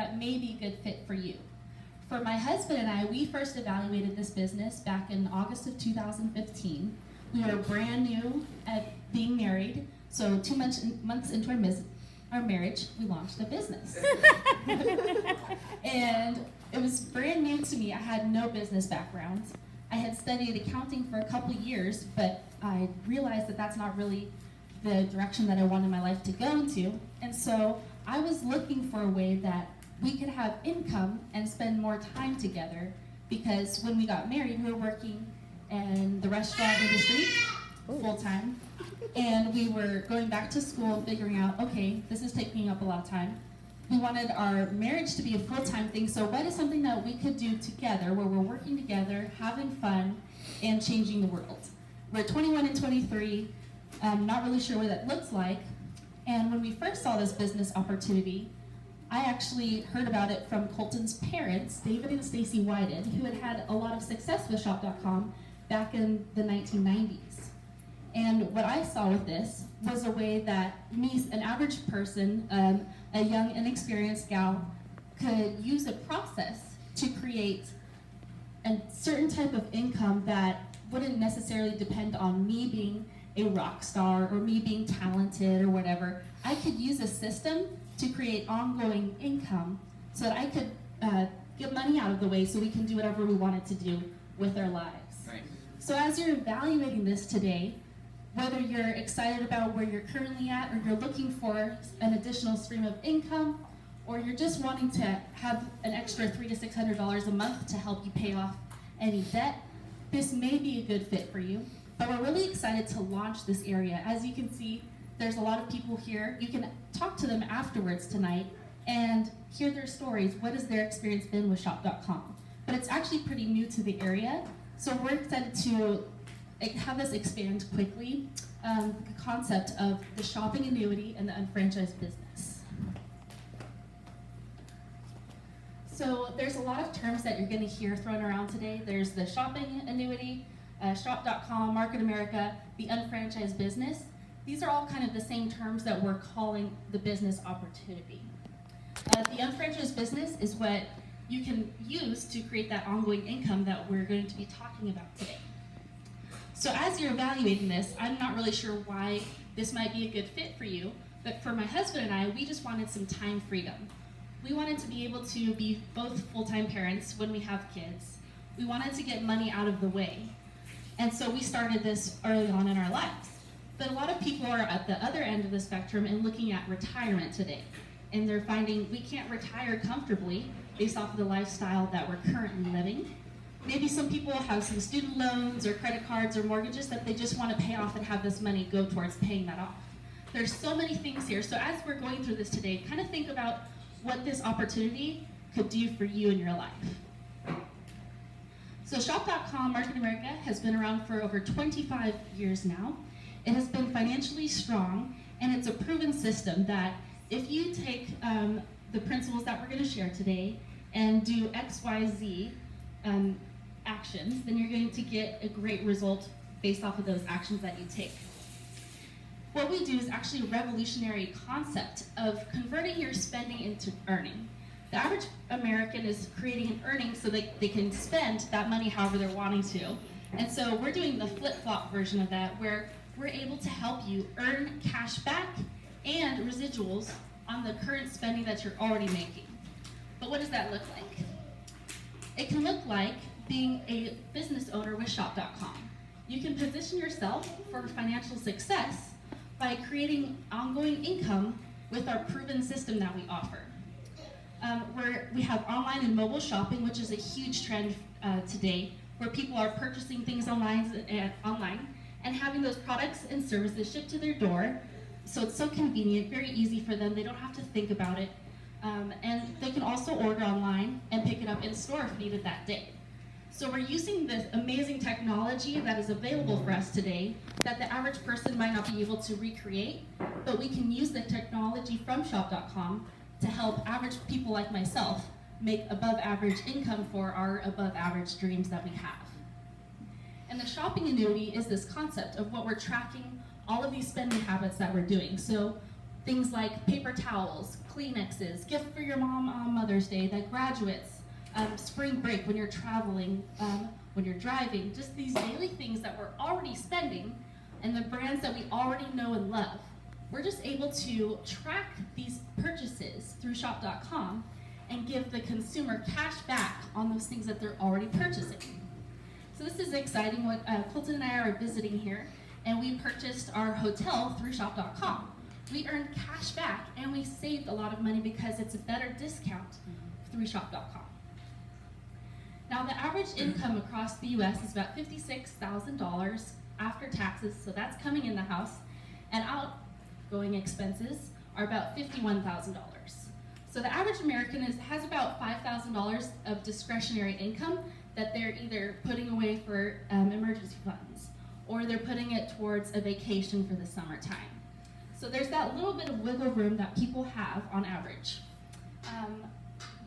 that may be a good fit for you. For my husband and I, we first evaluated this business back in August of 2015. We were brand new at being married, so 2 months into our marriage, we launched a business. And it was brand new to me. I had no business background. I had studied accounting for a couple years, but I realized that that's not really the direction that I wanted my life to go into. And so I was looking for a way that we could have income and spend more time together, because when we got married, we were working in the restaurant industry full-time, and we were going back to school and figuring out, okay, this is taking up a lot of time. We wanted our marriage to be a full-time thing, so what is something that we could do together where we're working together, having fun, and changing the world? We're 21 and 23, not really sure what that looks like, and when we first saw this business opportunity, I actually heard about it from Colton's parents, David and Stacy Whited, who had had a lot of success with Shop.com back in the 1990s. And what I saw with this was a way that me, an average person, a young, inexperienced gal, could use a process to create a certain type of income that wouldn't necessarily depend on me being a rock star or me being talented or whatever. I could use a system to create ongoing income so that I could get money out of the way so we can do whatever we wanted to do with our lives. Right. So as you're evaluating this today, whether you're excited about where you're currently at, or you're looking for an additional stream of income, or you're just wanting to have an extra $300 to $600 a month to help you pay off any debt, this may be a good fit for you. But we're really excited to launch this area. As you can see, there's a lot of people here. You can talk to them afterwards tonight and hear their stories. What has their experience been with Shop.com? But it's actually pretty new to the area, so we're excited to have this expand quickly, the concept of the shopping annuity and the unfranchised business. So there's a lot of terms that you're going to hear thrown around today. There's the shopping annuity, Shop.com, Market America, the unfranchised business. These are all kind of the same terms that we're calling the business opportunity. The unfranchised business is what you can use to create that ongoing income that we're going to be talking about today. So as you're evaluating this, I'm not really sure why this might be a good fit for you, but for my husband and I, we just wanted some time freedom. We wanted to be able to be both full-time parents when we have kids. We wanted to get money out of the way. And so we started this early on in our lives. But a lot of people are at the other end of the spectrum and looking at retirement today. And they're finding we can't retire comfortably based off of the lifestyle that we're currently living. Maybe some people have some student loans or credit cards or mortgages that they just want to pay off and have this money go towards paying that off. There's so many things here. So as we're going through this today, kind of think about what this opportunity could do for you in your life. So Shop.com, Market America, has been around for over 25 years now. It has been financially strong, and it's a proven system that if you take the principles that we're going to share today and do X, Y, Z actions, then you're going to get a great result based off of those actions that you take. What we do is actually a revolutionary concept of converting your spending into earning. The average American is creating an earning so that they can spend that money however they're wanting to. And so we're doing the flip-flop version of that, where we're able to help you earn cash back and residuals on the current spending that you're already making. But what does that look like? It can look like being a business owner with Shop.com. You can position yourself for financial success by creating ongoing income with our proven system that we offer. We have online and mobile shopping, which is a huge trend today, where people are purchasing things online and having those products and services shipped to their door. So it's so convenient, very easy for them. They don't have to think about it. And they can also order online and pick it up in store if needed that day. So we're using this amazing technology that is available for us today that the average person might not be able to recreate, but we can use the technology from Shop.com to help average people like myself make above average income for our above average dreams that we have. And the shopping annuity is this concept of what we're tracking all of these spending habits that we're doing. So Things like paper towels, Kleenexes, gift for your mom on Mother's Day, that graduates, spring break when you're traveling, when you're driving, just these daily things that we're already spending, and the brands that we already know and love. We're just able to track these purchases through shop.com and give the consumer cash back on those things that they're already purchasing. So this is exciting. What Colton and I are visiting here, and we purchased our hotel through shop.com. We earned cash back, and we saved a lot of money because it's a better discount through shop.com. Now, the average income across the U.S. is about $56,000 after taxes, so that's coming in the house, and outgoing expenses are about $51,000. So the average American has about $5,000 of discretionary income that they're either putting away for emergency funds, or they're putting it towards a vacation for the summertime. So there's that little bit of wiggle room that people have on average.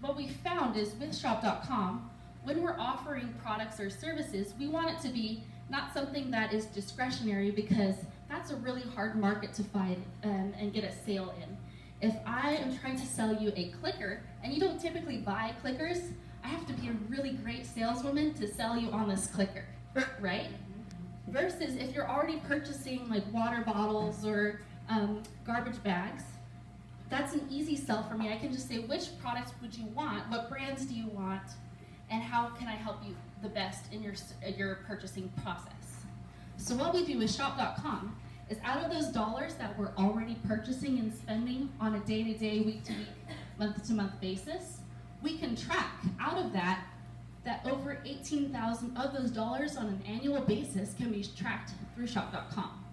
What we found is with shop.com, when we're offering products or services, we want it to be not something that is discretionary, because that's a really hard market to find and get a sale in. If I am trying to sell you a clicker, and you don't typically buy clickers, I have to be a really great saleswoman to sell you on this clicker, right? Versus if you're already purchasing like water bottles or garbage bags, that's an easy sell for me. I can just say, which products would you want? What brands do you want? And how can I help you the best in your purchasing process? So what we do with shop.com is, out of those dollars that we're already purchasing and spending on a day-to-day, week-to-week, month-to-month basis, we can track out of that over 18,000 of those dollars on an annual basis can be tracked through shop.com.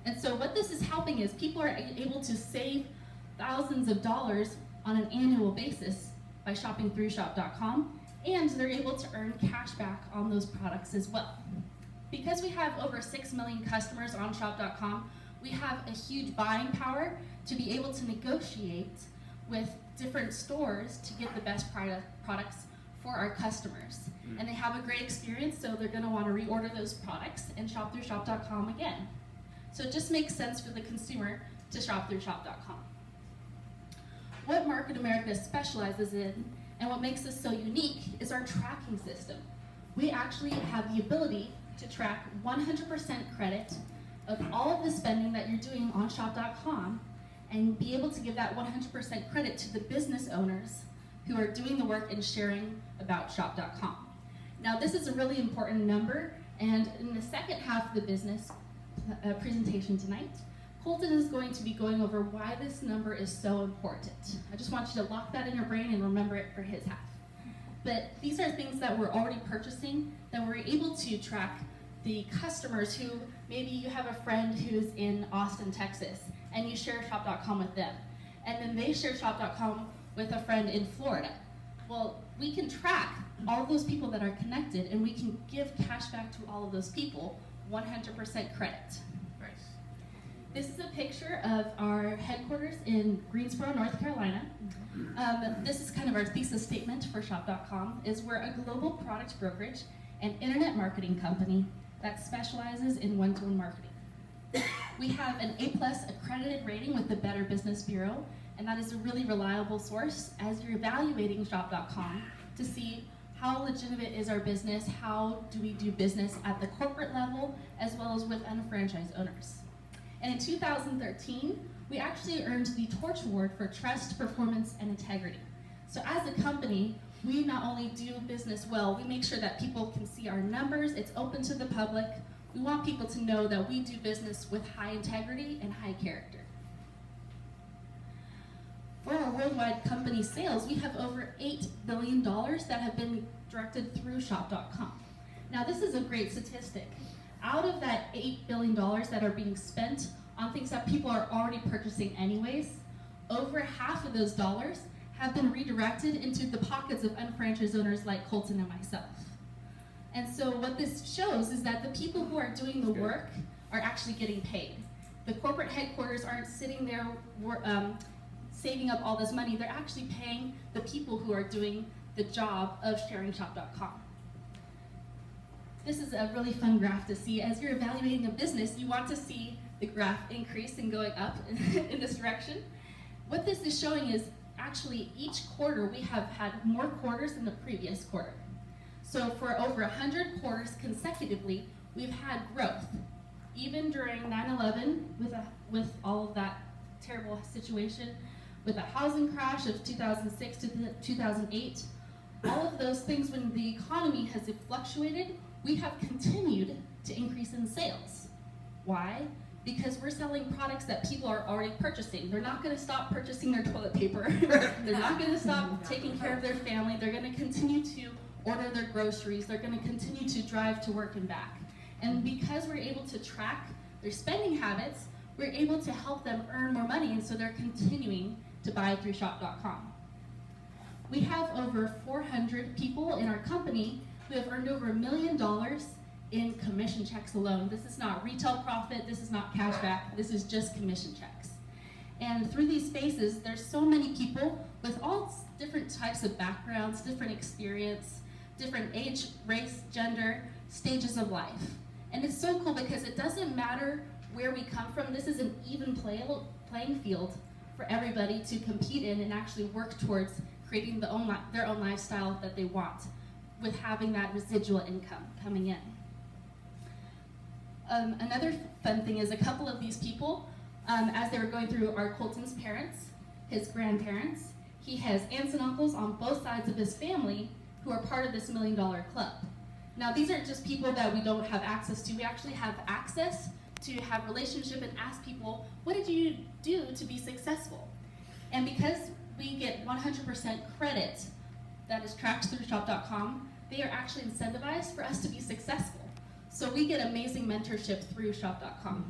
And so what this is helping is people are able to save thousands of dollars on an annual basis by shopping through shop.com, and they're able to earn cash back on those products as well. Because we have over 6 million customers on shop.com, we have a huge buying power to be able to negotiate with different stores to get the best products for our customers. And they have a great experience, so they're gonna wanna reorder those products and shop through shop.com again. So it just makes sense for the consumer to shop through shop.com. What Market America specializes in, and what makes us so unique, is our tracking system. We actually have the ability to track 100% credit of all of the spending that you're doing on shop.com, and be able to give that 100% credit to the business owners who are doing the work and sharing about shop.com. Now, this is a really important number, and in the second half of the business presentation tonight, Colton is going to be going over why this number is so important. I just want you to lock that in your brain and remember it for his half. But these are things that we're already purchasing, that we're able to track the customers who, maybe you have a friend who's in Austin, Texas, and you share shop.com with them. And then they share shop.com with a friend in Florida. Well, we can track all of those people that are connected, and we can give cash back to all of those people, 100% credit. Nice. This is a picture of our headquarters in Greensboro, North Carolina. This is kind of our thesis statement for shop.com, is we're a global product brokerage and internet marketing company that specializes in one-to-one marketing. We have an A+ accredited rating with the Better Business Bureau, and that is a really reliable source as you're evaluating shop.com to see how legitimate is our business, how do we do business at the corporate level, as well as with unfranchised owners. And in 2013, we actually earned the Torch Award for Trust, Performance, and Integrity. So as a company, we not only do business well, we make sure that people can see our numbers, it's open to the public. We want people to know that we do business with high integrity and high character. For our worldwide company sales, we have over $8 billion that have been directed through shop.com. Now, this is a great statistic. Out of that $8 billion that are being spent on things that people are already purchasing anyways, over half of those dollars have been redirected into the pockets of unfranchised owners like Colton and myself. And so what this shows is that the people who are doing the work are actually getting paid. The corporate headquarters aren't sitting there saving up all this money. They're actually paying the people who are doing the job of sharing shop.com. This is a really fun graph to see. As you're evaluating a business, you want to see the graph increase and going up in this direction. What this is showing is actually each quarter we have had more quarters than the previous quarter. So for over 100 quarters consecutively, we've had growth. Even during 9/11, with all of that terrible situation, with the housing crash of 2006 to 2008, all of those things, when the economy has fluctuated, we have continued to increase in sales. Why? Because we're selling products that people are already purchasing. They're not going to stop purchasing their toilet paper. They're not going to stop taking care of their family. They're going to continue to order their groceries. They're going to continue to drive to work and back. And because we're able to track their spending habits, we're able to help them earn more money, and so they're continuing to buy through shop.com. We have over 400 people in our company who have earned over $1 million in commission checks alone. This is not retail profit, this is not cash back, this is just commission checks. And through these spaces, there's so many people with all different types of backgrounds, different experience, different age, race, gender, stages of life. And it's so cool because it doesn't matter where we come from. This is an even playing field for everybody to compete in and actually work towards creating their own lifestyle that they want with having that residual income coming in. Another fun thing is a couple of these people, as they were going through our Colton's parents, his grandparents, he has aunts and uncles on both sides of his family who are part of this $1 million club. Now, these aren't just people that we don't have access to. We actually have access to have relationship and ask people, what did you do to be successful? And because we get 100% credit that is tracked through shop.com, they are actually incentivized for us to be successful. So we get amazing mentorship through shop.com.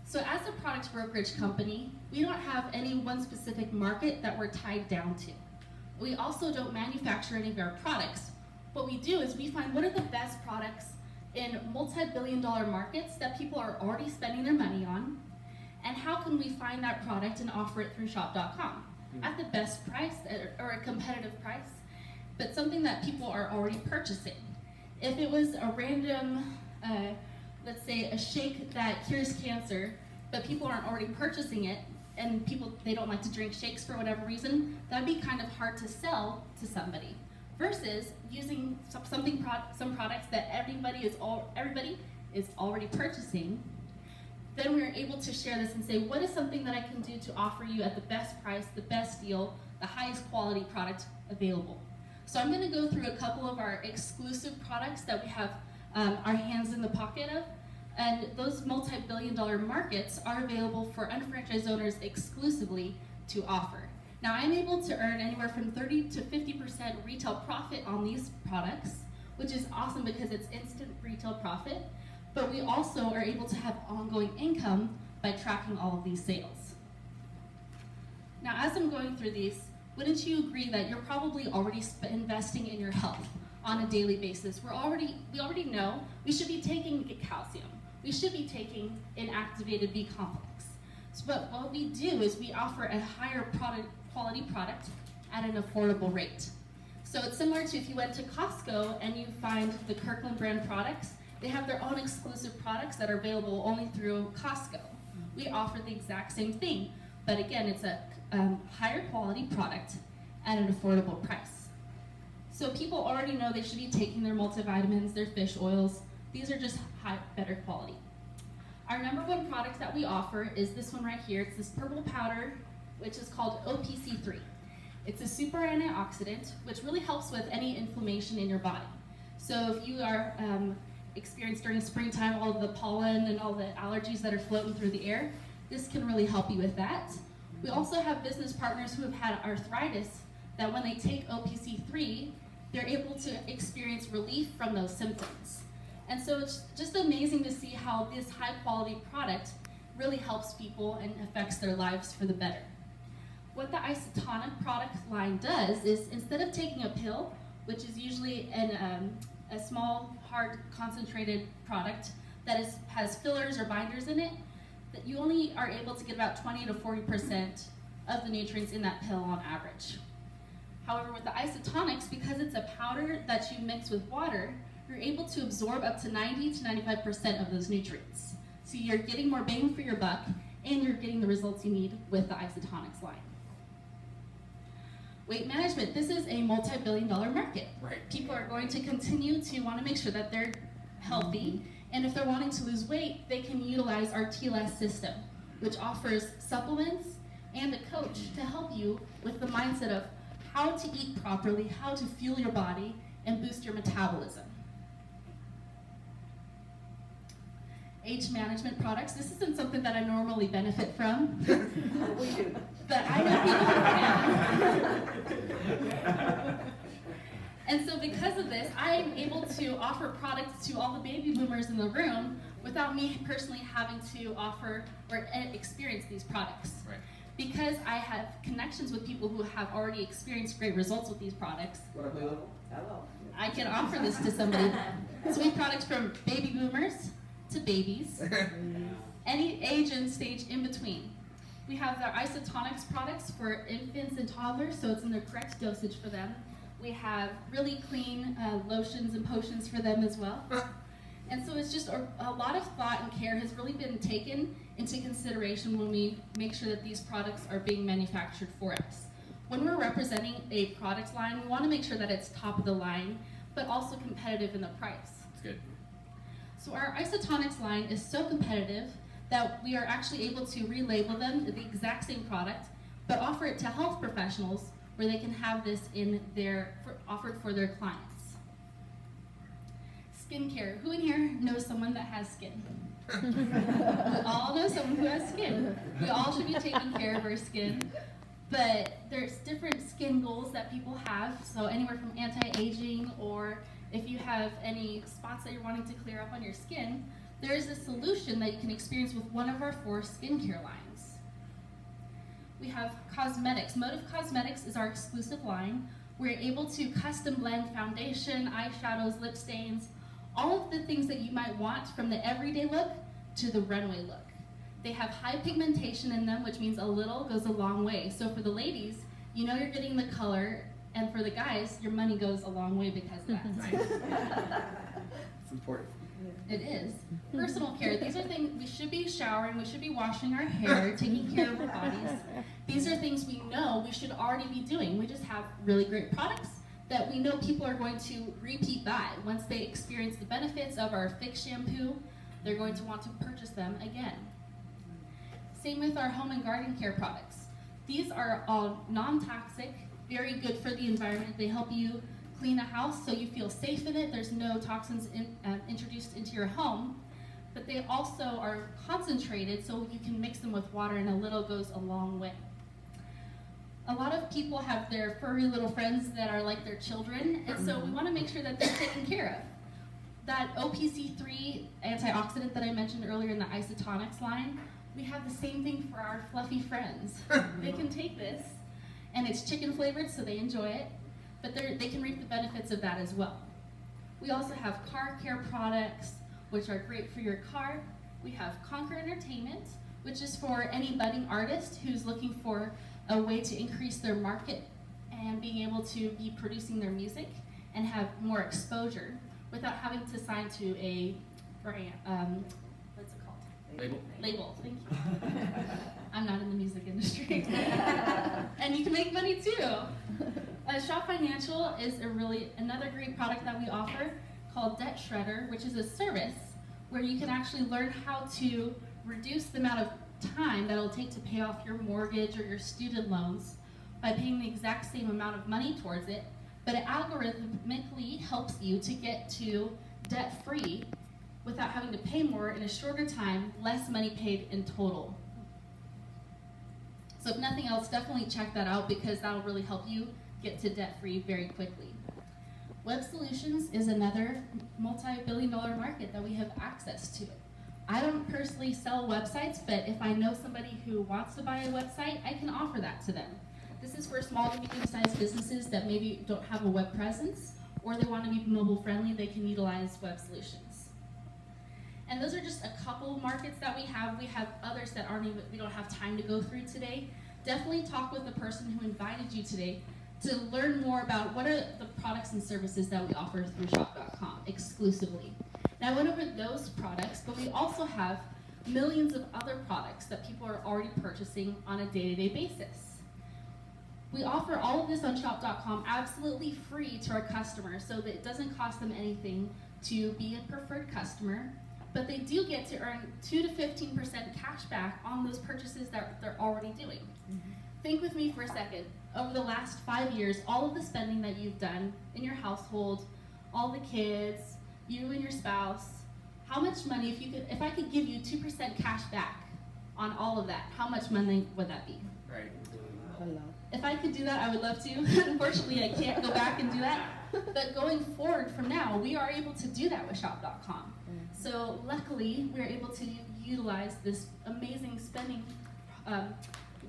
So as a product brokerage company, we don't have any one specific market that we're tied down to. We also don't manufacture any of our products. What we do is we find what are the best products in multi-billion-dollar markets that people are already spending their money on, and how can we find that product and offer it through shop.com at the best price or a competitive price, but something that people are already purchasing. If it was a random, let's say a shake that cures cancer, but people aren't already purchasing it, and they don't like to drink shakes for whatever reason, that'd be kind of hard to sell to somebody. Versus using some products that everybody is already purchasing, then we're able to share this and say, what is something that I can do to offer you at the best price, the best deal, the highest quality product available? So I'm going to go through a couple of our exclusive products that we have our hands in the pocket of, and those multi-billion-dollar markets are available for unfranchised owners exclusively to offer. Now, I'm able to earn anywhere from 30 to 50% retail profit on these products, which is awesome because it's instant retail profit, but we also are able to have ongoing income by tracking all of these sales. Now, as I'm going through these, wouldn't you agree that you're probably already investing in your health on a daily basis? We already know we should be taking calcium. We should be taking an activated B complex. But what we do is we offer a higher quality product at an affordable rate. So it's similar to if you went to Costco and you find the Kirkland brand products, they have their own exclusive products that are available only through Costco. We offer the exact same thing, but again, it's a higher quality product at an affordable price. So people already know they should be taking their multivitamins, their fish oils. These are just better quality. Our number one product that we offer is this one right here. It's this purple powder, which is called OPC3. It's a super antioxidant, which really helps with any inflammation in your body. So if you are experienced during springtime all of the pollen and all the allergies that are floating through the air, this can really help you with that. We also have business partners who have had arthritis that when they take OPC3, they're able to experience relief from those symptoms. And so it's just amazing to see how this high quality product really helps people and affects their lives for the better. What the isotonic product line does is instead of taking a pill, which is usually a small, hard, concentrated product that has fillers or binders in it, that you only are able to get about 20 to 40% of the nutrients in that pill on average. However, with the isotonics, because it's a powder that you mix with water, you're able to absorb up to 90 to 95% of those nutrients. So So you're getting more bang for your buck, and you're getting the results you need with the isotonics line. Weight management, this is a multi-billion-dollar market. Right. People are going to continue to want to make sure that they're healthy, and if they're wanting to lose weight, they can utilize our TLS system, which offers supplements and a coach to help you with the mindset of how to eat properly, how to fuel your body, and boost your metabolism. Age management products. This isn't something that I normally benefit from. We do. But I know people who can. And so because of this, I am able to offer products to all the baby boomers in the room without me personally having to offer or experience these products. Right. Because I have connections with people who have already experienced great results with these products, Hello. I can offer this to somebody. So we have products from baby boomers to babies, any age and stage in between. We have our isotonics products for infants and toddlers, so it's in the correct dosage for them. We have really clean lotions and potions for them as well. And so it's just a lot of thought and care has really been taken into consideration when we make sure that these products are being manufactured for us. When we're representing a product line, we want to make sure that it's top of the line, but also competitive in the price. That's good. So our isotonics line is so competitive that we are actually able to relabel them the exact same product, but offer it to health professionals where they can have this in offered for their clients. Skincare. Who in here knows someone that has skin? We all know someone who has skin. We all should be taking care of our skin, but there's different skin goals that people have. So anywhere from anti-aging, or if you have any spots that you're wanting to clear up on your skin, there is a solution that you can experience with one of our 4 skincare lines. We have cosmetics. Motive Cosmetics is our exclusive line. We're able to custom blend foundation, eyeshadows, lip stains, all of the things that you might want from the everyday look to the runway look. They have high pigmentation in them, which means a little goes a long way. So for the ladies, you know you're getting the color, and for the guys, your money goes a long way because of that. It's important. It is. Personal care. These are things we should be showering, we should be washing our hair, taking care of our bodies. These are things we know we should already be doing. We just have really great products that we know people are going to repeat buy. Once they experience the benefits of our Fix shampoo, they're going to want to purchase them again. Same with our home and garden care products. These are all non-toxic, very good for the environment. They help you clean a house so you feel safe in it. There's no toxins introduced into your home, but they also are concentrated so you can mix them with water, and a little goes a long way. A lot of people have their furry little friends that are like their children, and so we want to make sure that they're taken care of. That OPC3 antioxidant that I mentioned earlier in the isotonics line, we have the same thing for our fluffy friends. They can take this, and it's chicken flavored, so they enjoy it, but they can reap the benefits of that as well. We also have car care products, which are great for your car. We have Conquer Entertainment, which is for any budding artist who's looking for a way to increase their market and being able to be producing their music and have more exposure without having to sign to a brand, what's it called? Label, thank you. I'm not in the music industry. And you can make money too. Shop Financial is another great product that we offer called Debt Shredder, which is a service where you can actually learn how to reduce the amount of time that it'll take to pay off your mortgage or your student loans by paying the exact same amount of money towards it, but it algorithmically helps you to get to debt-free without having to pay more in a shorter time, less money paid in total. So if nothing else, definitely check that out because that'll really help you get to debt-free very quickly. Web Solutions is another multi-billion-dollar market that we have access to. I don't personally sell websites, but if I know somebody who wants to buy a website, I can offer that to them. This is for small to medium-sized businesses that maybe don't have a web presence, or they want to be mobile friendly, they can utilize Web Solutions. And those are just a couple markets that we have. We have others that we don't have time to go through today. Definitely talk with the person who invited you today to learn more about what are the products and services that we offer through shop.com exclusively. Now I went over those products, but we also have millions of other products that people are already purchasing on a day-to-day basis. We offer all of this on shop.com absolutely free to our customers, so that it doesn't cost them anything to be a preferred customer, but they do get to earn 2 to 15% cash back on those purchases that they're already doing. Think with me for a second. Over the last 5 years, all of the spending that you've done in your household, all the kids, you and your spouse, how much money, if I could give you 2% cash back on all of that, how much money would that be? Right. If I could do that, I would love to. Unfortunately, I can't go back and do that. But going forward from now, we are able to do that with shop.com. So luckily, we're able to utilize this amazing spending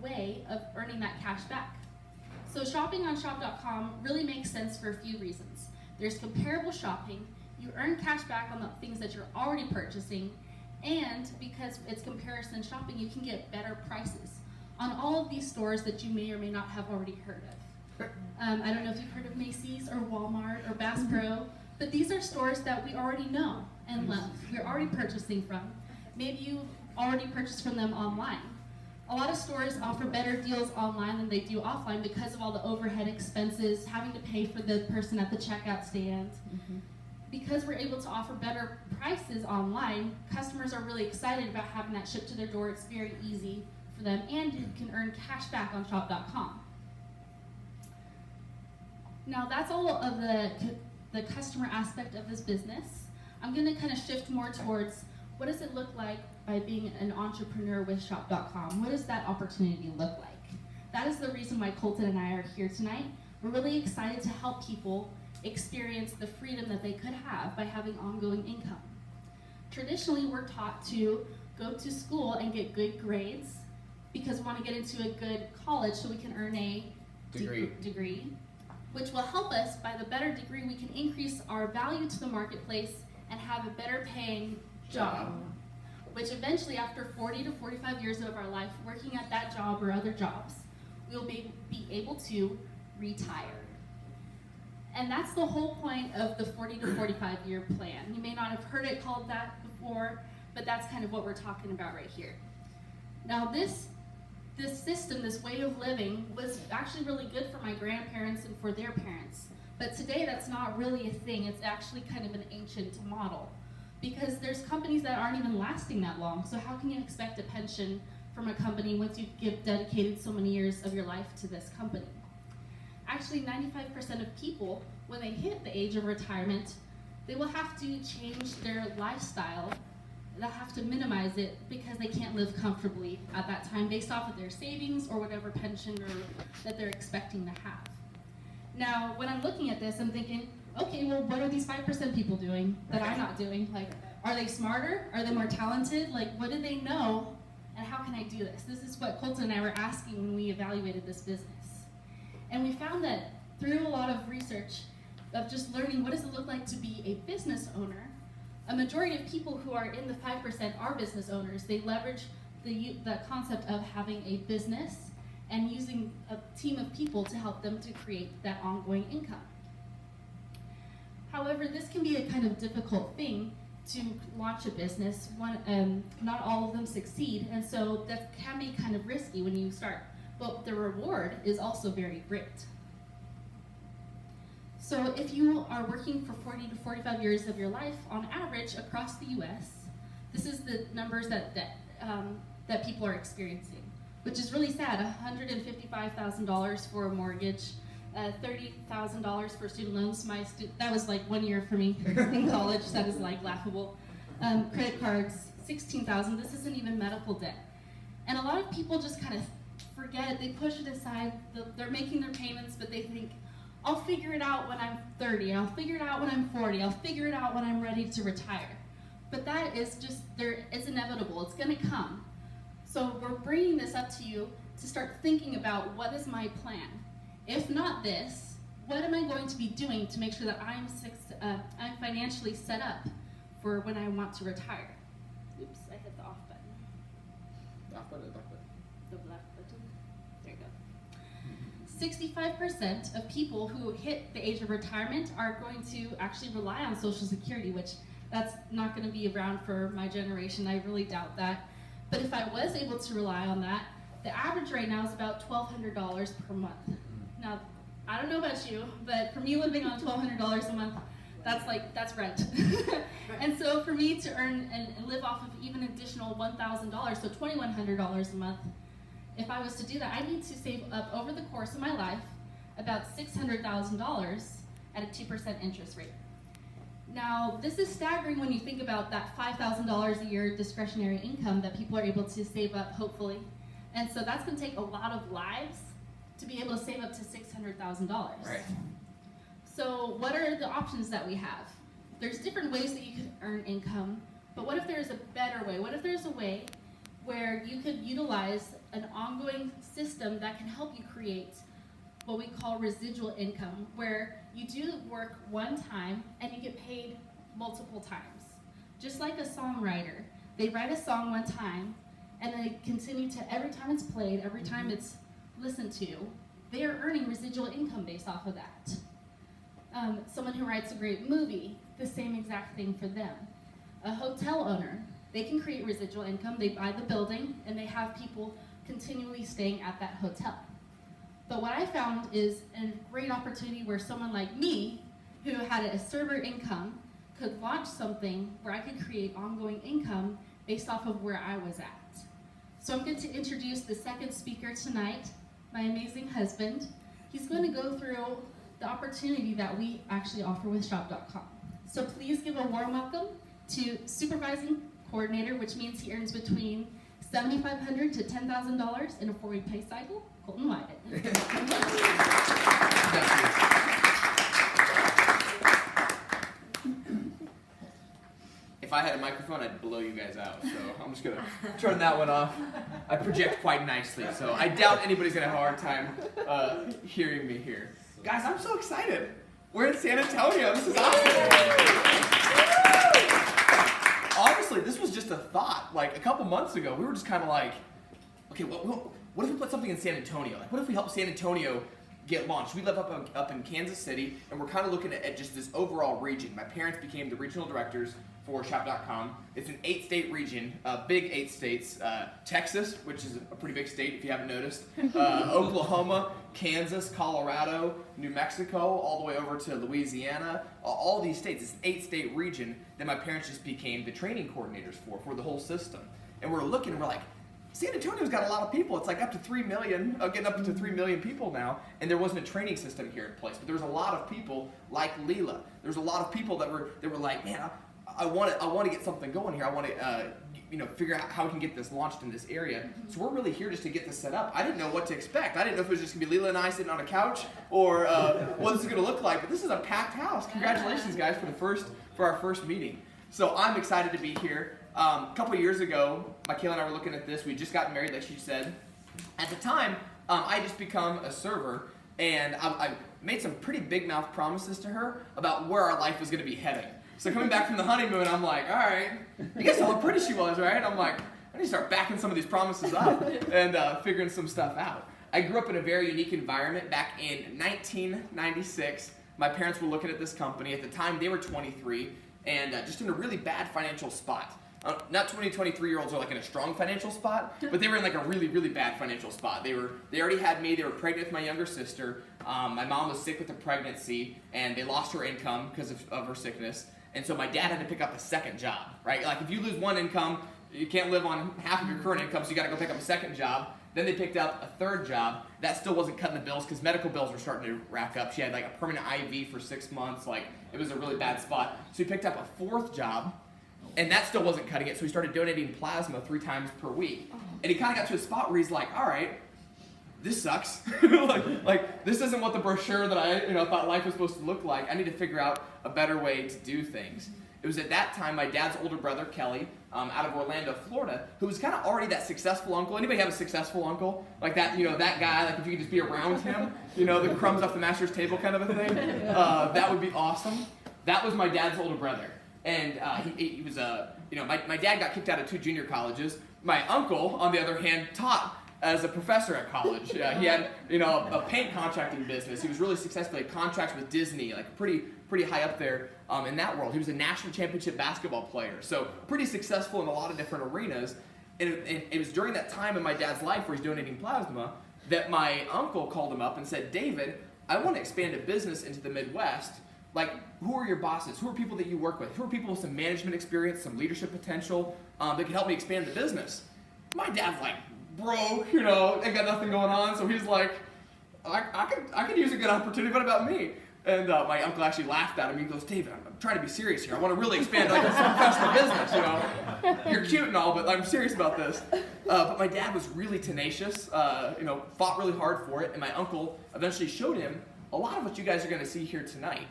way of earning that cash back. So shopping on shop.com really makes sense for a few reasons. There's comparable shopping, you earn cash back on the things that you're already purchasing, and because it's comparison shopping, you can get better prices on all of these stores that you may or may not have already heard of. I don't know if you've heard of Macy's or Walmart or Bass Pro, but these are stores that we already know and love. We're already purchasing from. Maybe you already purchased from them online. A lot of stores offer better deals online than they do offline because of all the overhead expenses, having to pay for the person at the checkout stand. Because we're able to offer better prices online, customers are really excited about having that shipped to their door. It's very easy for them, and you can earn cash back on shop.com. Now that's all of the customer aspect of this business. I'm going to kind of shift more towards what does it look like by being an entrepreneur with shop.com? What does that opportunity look like? That is the reason why Colton and I are here tonight. We're really excited to help people experience the freedom that they could have by having ongoing income. Traditionally, we're taught to go to school and get good grades because we want to get into a good college so we can earn a degree, which will help us. By the better degree, we can increase our value to the marketplace and have a better paying job, which eventually, after 40 to 45 years of our life working at that job or other jobs, we'll be able to retire. And that's the whole point of the 40 to 45 year plan. You may not have heard it called that before, but that's kind of what we're talking about right here. Now this system, this way of living, was actually really good for my grandparents and for their parents. But today that's not really a thing. It's actually kind of an ancient model because there's companies that aren't even lasting that long. So how can you expect a pension from a company once you've dedicated so many years of your life to this company? Actually, 95% of people, when they hit the age of retirement, they will have to change their lifestyle. They'll have to minimize it because they can't live comfortably at that time based off of their savings or whatever pension that they're expecting to have. Now, when I'm looking at this, I'm thinking, okay, well, what are these 5% people doing that I'm not doing? Like, are they smarter? Are they more talented? Like, what do they know? And how can I do this? This is what Colton and I were asking when we evaluated this business. And we found that through a lot of research of just learning what does it look like to be a business owner, a majority of people who are in the 5% are business owners. They leverage the concept of having a business and using a team of people to help them to create that ongoing income. However, this can be a kind of difficult thing to launch a business. Not all of them succeed, and so that can be kind of risky when you start. But the reward is also very great. So if you are working for 40 to 45 years of your life, on average, across the U.S., this is the numbers that people are experiencing, which is really sad. $155,000 for a mortgage, $30,000 for student loans. That was like 1 year for me in college. That is like laughable. Credit cards, $16,000. This isn't even medical debt. And a lot of people just kind of forget it. They push it aside. They're making their payments, but they think, I'll figure it out when I'm 30. I'll figure it out when I'm 40. I'll figure it out when I'm ready to retire. But that is just, it's inevitable. It's going to come. So we're bringing this up to you to start thinking about what is my plan. If not this, what am I going to be doing to make sure that I'm financially set up for when I want to retire? Oops, I hit the off button. Off button. The black button. There you go. 65% of people who hit the age of retirement are going to actually rely on Social Security, which That's not going to be around for my generation. I really doubt that. But if I was able to rely on that, the average right now is about $1,200 per month. Now, I don't know about you, but for me living on $1,200 a month, that's rent. And so for me to earn and live off of even additional $1,000, so $2,100 a month, if I was to do that, I need to save up over the course of my life about $600,000 at a 2% interest rate. Now, this is staggering when you think about that $5,000 a year discretionary income that people are able to save up, hopefully. And so that's going to take a lot of lives to be able to save up to $600,000. Right. So what are the options that we have? There's different ways that you could earn income, but what if there's a better way? What if there's a way where you could utilize an ongoing system that can help you create what we call residual income, where you do work one time and you get paid multiple times? Just like a songwriter, they write a song one time and they continue to, every time it's played, every time it's listened to, they are earning residual income based off of that. Someone who writes a great movie, the same exact thing for them. A hotel owner, they can create residual income. They buy the building and they have people continually staying at that hotel. But what I found is a great opportunity where someone like me, who had a server income, could launch something where I could create ongoing income based off of where I was at. So I'm going to introduce the second speaker tonight, my amazing husband. He's going to go through the opportunity that we actually offer with Shop.com. So please give a warm welcome to Supervising Coordinator, which means he earns between $7,500 to $10,000 in a 4-week pay cycle, Colton Wyatt. If I had a microphone, I'd blow you guys out, so I'm just gonna turn that one off. I project quite nicely, so I doubt anybody's gonna have a hard time hearing me here. Guys, I'm so excited. We're in San Antonio. This is awesome. Honestly, this was just a thought. Like a couple months ago, we were just kind of like, okay, what if we put something in San Antonio? Like, what if we help San Antonio get launched? We live up in Kansas City, and we're kind of looking at just this overall region. My parents became the regional directors for Shop.com. It's an 8-state region, big 8 states. Texas, which is a pretty big state if you haven't noticed. Oklahoma, Kansas, Colorado, New Mexico, all the way over to Louisiana. All these states. It's an 8-state region that my parents just became the training coordinators for the whole system. And we're looking and we're like, San Antonio's got a lot of people. It's like up to 3 million, getting up to 3 million people now, and there wasn't a training system here in place. But there was a lot of people like Leela. There's a lot of people that were like, man, I want to get something going here. I want to figure out how we can get this launched in this area. So we're really here just to get this set up. I didn't know what to expect. I didn't know if it was just going to be Leela and I sitting on a couch or what this is going to look like. But this is a packed house. Congratulations, guys, for our first meeting. So I'm excited to be here. A couple of years ago, Mikayla and I were looking at this. We just got married, like she said. At the time, I just become a server, and I made some pretty big mouth promises to her about where our life was going to be heading. So coming back from the honeymoon, I'm like, all right, you guys saw how pretty she was, right? I'm like, I need to start backing some of these promises up and figuring some stuff out. I grew up in a very unique environment back in 1996. My parents were looking at this company. At the time, they were 23 and just in a really bad financial spot. Not 23-year-olds are like in a strong financial spot, but they were in like a really, really bad financial spot. They already had me. They were pregnant with my younger sister. My mom was sick with a pregnancy, and they lost her income because of her sickness. And so my dad had to pick up a second job, right? Like if you lose one income, you can't live on half of your current income, so you got to go pick up a second job. Then they picked up a third job. That still wasn't cutting the bills because medical bills were starting to rack up. She had like a permanent IV for 6 months. Like it was a really bad spot. So he picked up a fourth job, and that still wasn't cutting it. So he started donating plasma 3 times per week. And he kind of got to a spot where he's like, all right, this sucks. like this isn't what the brochure that I thought life was supposed to look like. I need to figure out a better way to do things. It was at that time my dad's older brother, Kelly, out of Orlando, Florida, who was kind of already that successful uncle. Anybody have a successful uncle? Like that, that guy, like if you could just be around him, the crumbs off the master's table kind of a thing. That would be awesome. That was my dad's older brother. And my dad got kicked out of 2 junior colleges. My uncle, on the other hand, taught as a professor at college. He had, a paint contracting business. He was really successful. He had contracts with Disney, like pretty high up there in that world. He was a national championship basketball player, so pretty successful in a lot of different arenas. And it was during that time in my dad's life where he's donating plasma that my uncle called him up and said, David, I want to expand a business into the Midwest. Like, who are your bosses? Who are people that you work with? Who are people with some management experience, some leadership potential that can help me expand the business? My dad's like, broke, ain't got nothing going on. So he's like, I could use a good opportunity. What about me? And my uncle actually laughed at him. He goes, David, I'm trying to be serious here. I want to really expand like a professional business, You're cute and all, but I'm serious about this. But my dad was really tenacious, fought really hard for it. And my uncle eventually showed him a lot of what you guys are going to see here tonight.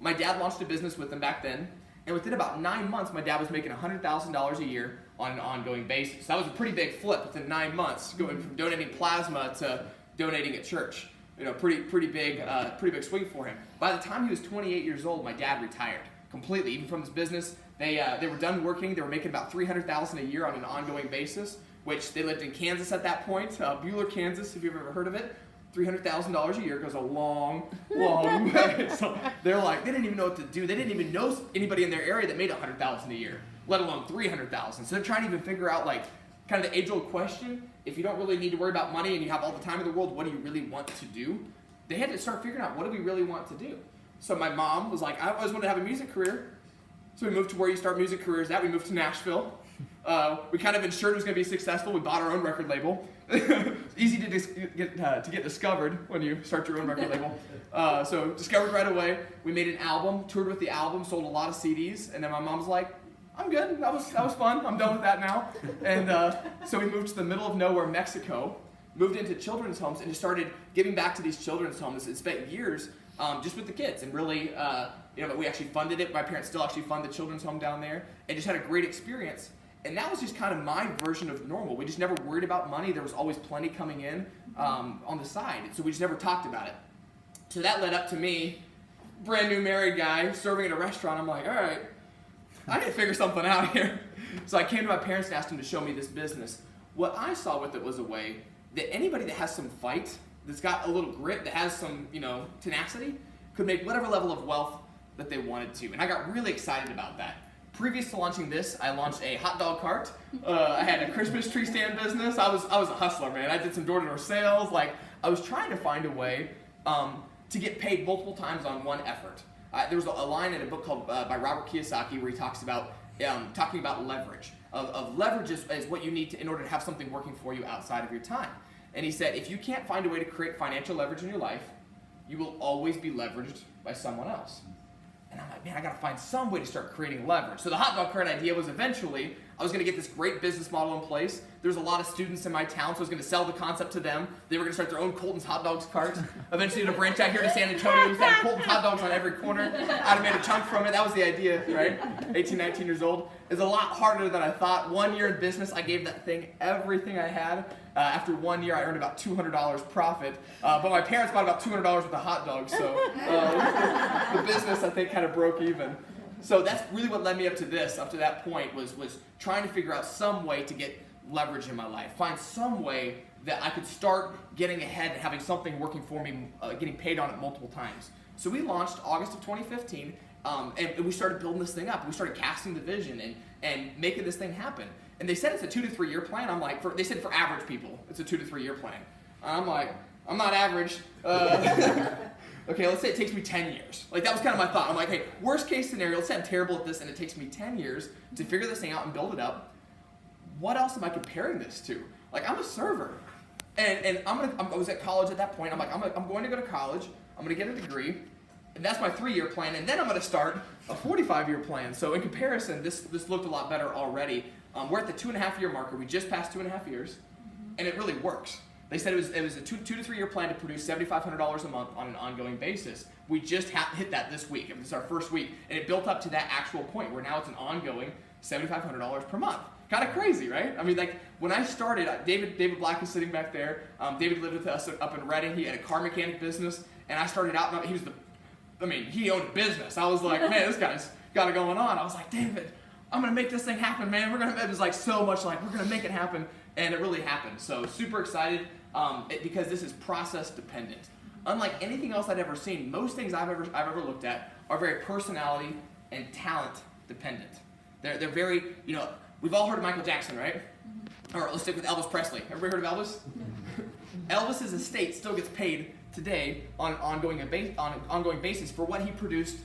My dad launched a business with him back then. And within about 9 months, my dad was making $100,000 a year on an ongoing basis. That was a pretty big flip within 9 months, going from donating plasma to donating at church. Pretty big swing for him. By the time he was 28 years old, my dad retired completely, even from his business. They were done working. They were making about $300,000 a year on an ongoing basis, which they lived in Kansas at that point, Buhler, Kansas, if you've ever heard of it. $300,000 a year goes a long, long way. So they're like, they didn't even know what to do. They didn't even know anybody in their area that made $100,000 a year, let alone $300,000. So they're trying to even figure out, like, kind of the age-old question, if you don't really need to worry about money and you have all the time in the world, what do you really want to do? They had to start figuring out, what do we really want to do? So my mom was like, I always wanted to have a music career. So we moved to where you start music careers at. We moved to Nashville. We kind of ensured it was going to be successful. We bought our own record label. Easy to get discovered when you start your own record label. So discovered right away. We made an album, toured with the album, sold a lot of CDs, and then my mom's like, I'm good. That was fun. I'm done with that now. And so we moved to the middle of nowhere, Mexico, moved into children's homes, and just started giving back to these children's homes and spent years just with the kids. And really, we actually funded it. My parents still actually fund the children's home down there, and just had a great experience. And that was just kind of my version of normal. We just never worried about money. There was always plenty coming in on the side. So we just never talked about it. So that led up to me, brand new married guy, serving at a restaurant. I'm like, all right, I need to figure something out here. So I came to my parents and asked them to show me this business. What I saw with it was a way that anybody that has some fight, that's got a little grit, that has some, tenacity, could make whatever level of wealth that they wanted to. And I got really excited about that. Previous to launching this, I launched a hot dog cart. I had a Christmas tree stand business. I was a hustler, man. I did some door-to-door sales. Like, I was trying to find a way to get paid multiple times on one effort. There was a line in a book called by Robert Kiyosaki where he talks about talking about leverage. Of leverage is what you need in order to have something working for you outside of your time. And he said, if you can't find a way to create financial leverage in your life, you will always be leveraged by someone else. And I'm like, man, I got to find some way to start creating leverage. So the hot dog cart idea was eventually, I was going to get this great business model in place. There's a lot of students in my town, so I was going to sell the concept to them. They were going to start their own Colton's hot dogs carts. Eventually to branch out here to San Antonio, we had Colton's hot dogs on every corner. I'd have made a chunk from it. That was the idea, right? 18, 19 years old. It's a lot harder than I thought. 1 year in business, I gave that thing everything I had. After 1 year, I earned about $200 profit. But my parents bought about $200 worth of hot dogs, so the business, I think, kind of broke even. So that's really what led me up to that point, was trying to figure out some way to get leverage in my life. Find some way that I could start getting ahead and having something working for me, getting paid on it multiple times. So we launched August of 2015, and we started building this thing up. We started casting the vision and making this thing happen. And they said it's a 2 to 3 year plan. I'm like, they said for average people, it's a 2 to 3 year plan. I'm like, I'm not average. Okay, let's say it takes me 10 years. Like, that was kind of my thought. I'm like, hey, worst case scenario, let's say I'm terrible at this and it takes me 10 years to figure this thing out and build it up. What else am I comparing this to? Like, I'm a server. And I was at college at that point. I'm like, I'm going to go to college. I'm going to get a degree. And that's my 3 year plan. And then I'm going to start a 45 year plan. So in comparison, this looked a lot better already. We're at the 2.5 year marker. We just passed 2.5 years. And it really works. They said it was a 2 to 3 year plan to produce $7,500 a month on an ongoing basis. We just hit that this week. It was our first week. And it built up to that actual point where now it's an ongoing $7,500 per month. Kind of crazy, right? I mean, like, when I started, David Black is sitting back there. David lived with us up in Reading. He had a car mechanic business. And I started out, he owned a business. I was like, man, this guy's got it going on. I was like, David, I'm going to make this thing happen, man. It was like so much like, we're going to make it happen. And it really happened. So super excited because this is process dependent. Unlike anything else I've ever seen, most things I've ever looked at are very personality and talent dependent. They're very, we've all heard of Michael Jackson, right? Or let's stick with Elvis Presley. Everybody heard of Elvis? Elvis's estate still gets paid today on an ongoing basis for what he produced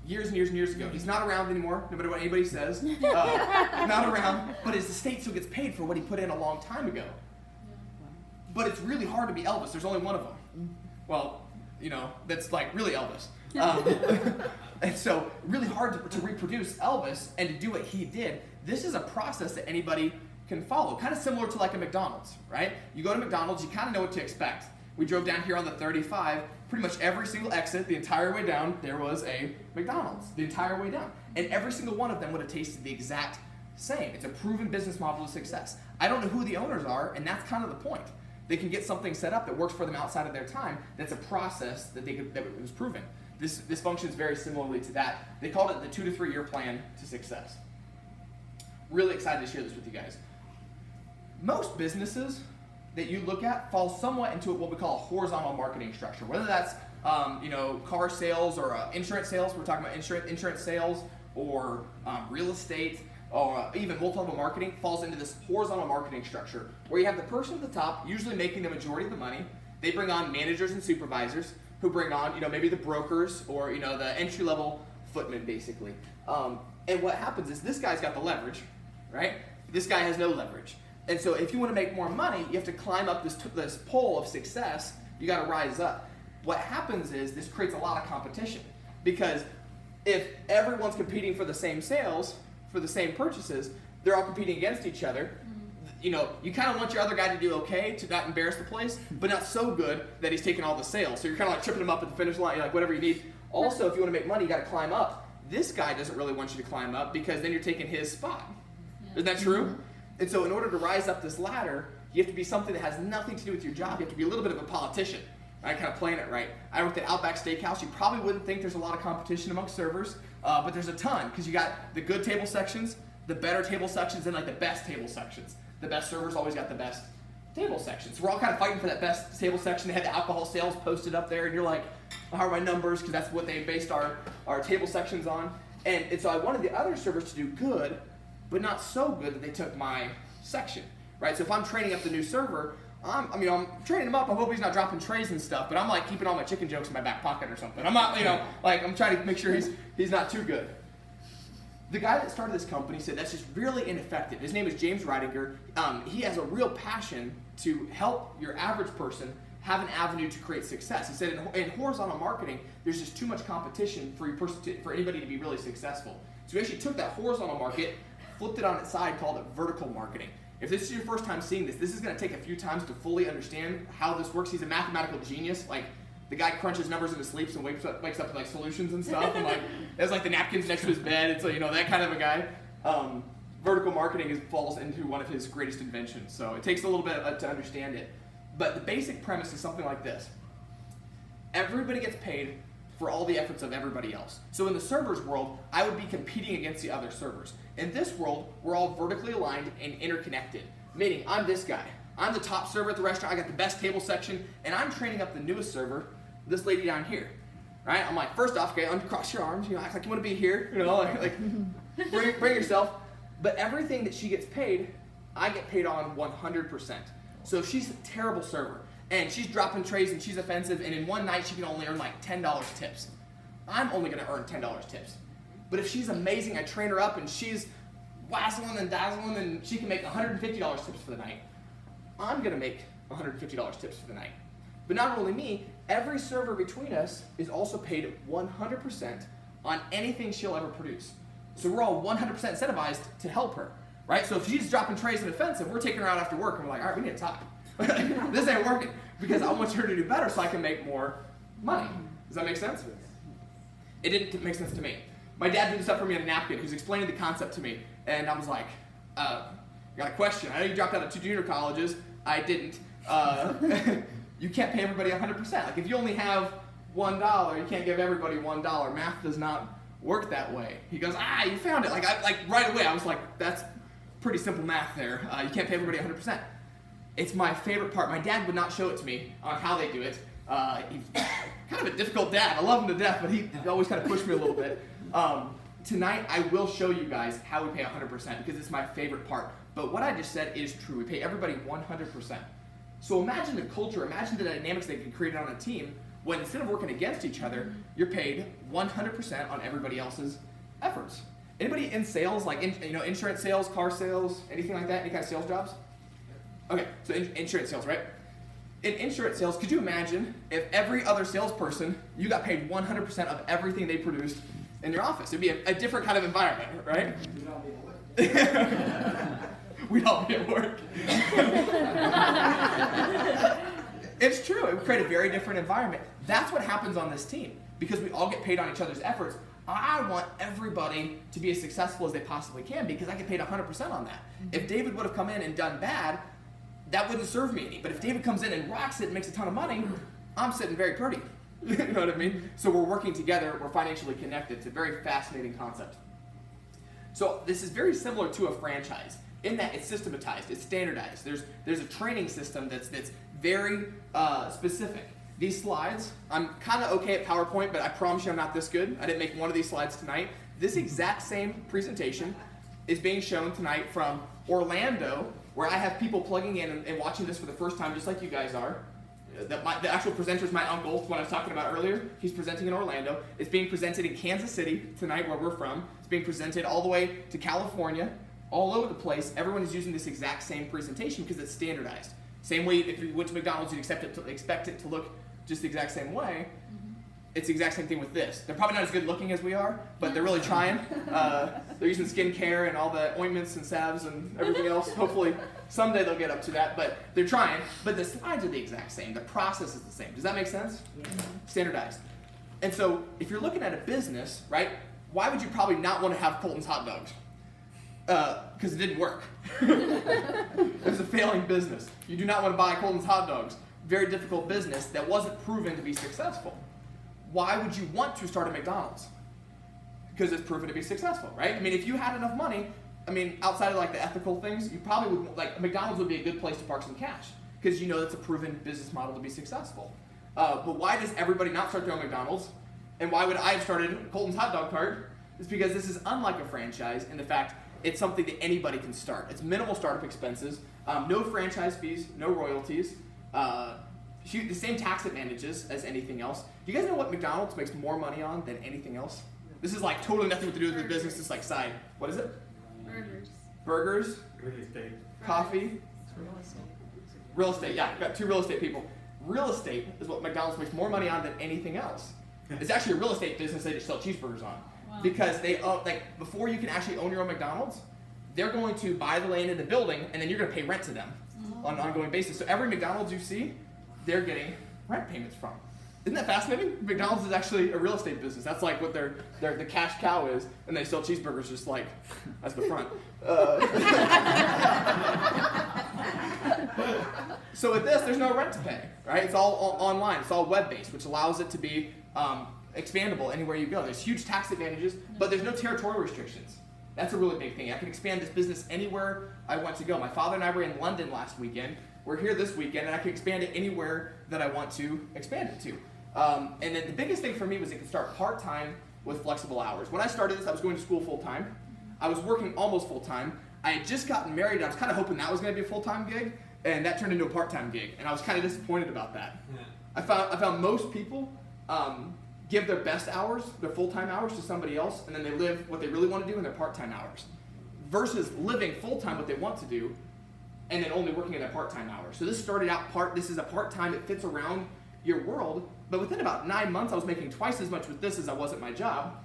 years and years and years ago. He's not around anymore, no matter what anybody says. Not around, but his estate still gets paid for what he put in a long time ago. But it's really hard to be Elvis. There's only one of them. Well, that's like really Elvis. And so really hard to reproduce Elvis and to do what he did. This is a process that anybody can follow, kind of similar to like a McDonald's, right? You go to McDonald's, you kind of know what to expect. We drove down here on the 35, pretty much every single exit, the entire way down, there was a McDonald's, the entire way down. And every single one of them would have tasted the exact same. It's a proven business model of success. I don't know who the owners are, and that's kind of the point. They can get something set up that works for them outside of their time. That's a process that was proven. This functions very similarly to that. They called it the 2 to 3 year plan to success. Really excited to share this with you guys. Most businesses that you look at fall somewhat into what we call a horizontal marketing structure. Whether that's car sales or insurance sales, we're talking about insurance sales, or real estate, or even multi-level marketing falls into this horizontal marketing structure where you have the person at the top usually making the majority of the money. They bring on managers and supervisors who bring on maybe the brokers or the entry-level footmen basically. And what happens is this guy's got the leverage, right? This guy has no leverage. And so if you want to make more money, you have to climb up this pole of success. You got to rise up. What happens is this creates a lot of competition because if everyone's competing for the same sales, for the same purchases, they're all competing against each other. You kind of want your other guy to do okay, to not embarrass the place, but not so good that he's taking all the sales. So you're kind of like tripping him up at the finish line. You're like, whatever you need. Also, if you want to make money, you got to climb up. This guy doesn't really want you to climb up because then you're taking his spot. Yeah. Isn't that true? And so in order to rise up this ladder, you have to be something that has nothing to do with your job. You have to be a little bit of a politician, right? Kind of playing it right. I worked at Outback Steakhouse. You probably wouldn't think there's a lot of competition amongst servers, but there's a ton because you got the good table sections, the better table sections, and like the best table sections. The best servers always got the best table sections. So we're all kind of fighting for that best table section. They had the alcohol sales posted up there, and you're like, how are my numbers? Because that's what they based our table sections on. And so I wanted the other servers to do good, but not so good that they took my section, right? So if I'm training up the new server, I'm training him up. I hope he's not dropping trays and stuff, but I'm like keeping all my chicken jokes in my back pocket or something. I'm not, I'm trying to make sure he's not too good. The guy that started this company said that's just really ineffective. His name is James Ridinger. He has a real passion to help your average person have an avenue to create success. He said in horizontal marketing, there's just too much competition for anybody to be really successful. So he actually took that horizontal market, flipped it on its side, called it vertical marketing. If this is your first time seeing this is going to take a few times to fully understand how this works. He's a mathematical genius. Like, the guy crunches numbers in his sleep and wakes up with like solutions and stuff. And like, there's like the napkins next to his bed. It's like, that kind of a guy. Vertical marketing falls into one of his greatest inventions. So it takes a little bit to understand it. But the basic premise is something like this. Everybody gets paid for all the efforts of everybody else. So in the server's world, I would be competing against the other servers. In this world, we're all vertically aligned and interconnected. Meaning, I'm this guy. I'm the top server at the restaurant. I got the best table section, and I'm training up the newest server, this lady down here. Right? I'm like, first off, okay, uncross your arms. Act like you want to be here. Bring yourself. But everything that she gets paid, I get paid on 100%. So if she's a terrible server, and she's dropping trays and she's offensive, and in one night she can only earn like $10 tips, I'm only going to earn $10 tips. But if she's amazing, I train her up and she's wazzling and dazzling and she can make $150 tips for the night, I'm going to make $150 tips for the night. But not only me, every server between us is also paid 100% on anything she'll ever produce. So we're all 100% incentivized to help her, right? So if she's dropping trays and offensive, we're taking her out after work and we're like, all right, we need to talk. This ain't working because I want her to do better so I can make more money. Does that make sense? It didn't make sense to me. My dad did this up for me on a napkin. He was explaining the concept to me, and I was like, I got a question. I know you dropped out of 2 junior colleges. I didn't. You can't pay everybody 100%. Like, if you only have $1, you can't give everybody $1. Math does not work that way. He goes, you found it. Like right away, I was like, that's pretty simple math there. You can't pay everybody 100%. It's my favorite part. My dad would not show it to me on how they do it. He's kind of a difficult dad. I love him to death, but he always kind of pushed me a little bit. Tonight, I will show you guys how we pay 100% because it's my favorite part. But what I just said is true. We pay everybody 100%. So imagine the culture, imagine the dynamics that can create on a team when instead of working against each other, you're paid 100% on everybody else's efforts. Anybody in sales, like insurance sales, car sales, anything like that? Any kind of sales jobs? Okay, so insurance sales, right? In insurance sales, could you imagine if every other salesperson, you got paid 100% of everything they produced in your office? It'd be a different kind of environment, right? We'd all be at work. It's true. It would create a very different environment. That's what happens on this team because we all get paid on each other's efforts. I want everybody to be as successful as they possibly can because I get paid 100% on that. If David would have come in and done bad, that wouldn't serve me any. But if David comes in and rocks it and makes a ton of money, I'm sitting very pretty. You know what I mean? So we're working together. We're financially connected. It's a very fascinating concept. So this is very similar to a franchise in that it's systematized, it's standardized. There's a training system that's very specific. These slides, I'm kind of okay at PowerPoint, but I promise you I'm not this good. I didn't make one of these slides tonight. This exact same presentation is being shown tonight from Orlando, where I have people plugging in and watching this for the first time, just like you guys are. The actual presenter is my uncle, what I was talking about earlier. He's presenting in Orlando. It's being presented in Kansas City tonight, where we're from. It's being presented all the way to California, all over the place. Everyone is using this exact same presentation because it's standardized. Same way if you went to McDonald's, you'd expect it to look just the exact same way. It's the exact same thing with this. They're probably not as good looking as we are, but they're really trying. They're using skincare and all the ointments and salves and everything else. Hopefully someday they'll get up to that, but they're trying. But the slides are the exact same. The process is the same. Does that make sense? Yeah. Standardized. And so if you're looking at a business, right, why would you probably not want to have Colton's hot dogs? Because it didn't work. It was a failing business. You do not want to buy Colton's hot dogs. Very difficult business that wasn't proven to be successful. Why would you want to start a McDonald's? Because it's proven to be successful, right? I mean, if you had enough money, I mean, outside of like the ethical things, you probably would, like McDonald's would be a good place to park some cash because you know that's a proven business model to be successful. But why does everybody not start their own McDonald's? And why would I have started Colton's hot dog cart? It's because this is unlike a franchise in the fact it's something that anybody can start. It's minimal startup expenses, no franchise fees, no royalties, the same tax advantages as anything else. Do you guys know what McDonald's makes more money on than anything else? This is like totally nothing to do with the business. It's like side. What is it? Burgers. Burgers. Real estate. Coffee. Real estate. Real estate. Yeah, got two real estate people. Real estate is what McDonald's makes more money on than anything else. It's actually a real estate business they just sell cheeseburgers on. Wow. Because they before you can actually own your own McDonald's, they're going to buy the land in the building and then you're going to pay rent to them on an ongoing basis. So every McDonald's you see, they're getting rent payments from. Isn't that fascinating? McDonald's is actually a real estate business. That's like what the cash cow is, and they sell cheeseburgers just like that's the front. So with this, there's no rent to pay, right? It's all online. It's all web-based, which allows it to be expandable anywhere you go. There's huge tax advantages, but there's no territorial restrictions. That's a really big thing. I can expand this business anywhere I want to go. My father and I were in London last weekend. We're here this weekend, and I can expand it anywhere that I want to expand it to. And then the biggest thing for me was it could start part-time with flexible hours. When I started this, I was going to school full-time. I was working almost full-time. I had just gotten married, and I was kind of hoping that was going to be a full-time gig, and that turned into a part-time gig, and I was kind of disappointed about that. Yeah. I found most people give their best hours, their full-time hours, to somebody else, and then they live what they really want to do in their part-time hours, versus living full-time what they want to do, and then only working at their part-time hours. So this started out this is a part-time, it fits around your world, but within about 9 months, I was making twice as much with this as I was at my job,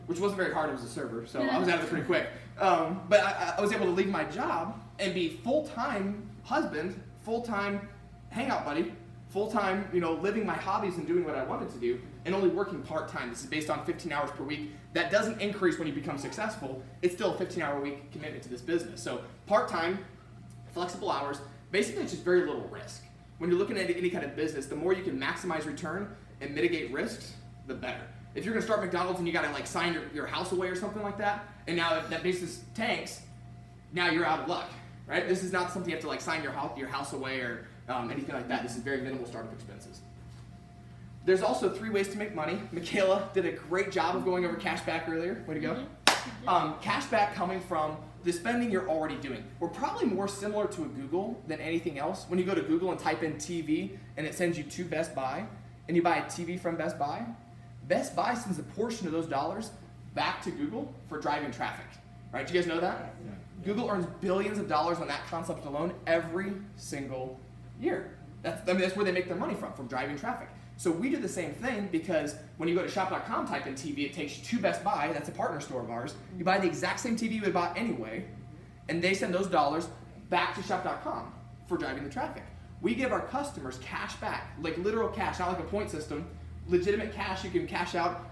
which wasn't very hard. I was a server, so I was out of it pretty quick. But I was able to leave my job and be full-time husband, full-time hangout buddy, full-time, living my hobbies and doing what I wanted to do, and only working part-time. This is based on 15 hours per week. That doesn't increase when you become successful. It's still a 15-hour-a-week commitment to this business. So part-time, flexible hours, basically it's just very little risk. When you're looking at any kind of business, the more you can maximize return and mitigate risks, the better. If you're going to start McDonald's and you got to sign your house away or something like that, and now if that business tanks, now you're out of luck. right? This is not something you have to like sign your house away or anything like that. This is very minimal startup expenses. There's also 3 ways to make money. Mikayla did a great job of going over cashback earlier. Way to go. Cashback coming from the spending you're already doing. We're probably more similar to a Google than anything else. When you go to Google and type in TV and it sends you to Best Buy and you buy a TV from Best Buy sends a portion of those dollars back to Google for driving traffic. Right? Do you guys know that? Yeah. Google earns billions of dollars on that concept alone every single year. That's where they make their money from driving traffic. So we do the same thing because when you go to shop.com, type in TV, it takes you to Best Buy, that's a partner store of ours. You buy the exact same TV you would buy anyway, and they send those dollars back to shop.com for driving the traffic. We give our customers cash back, like literal cash, not like a point system, legitimate cash you can cash out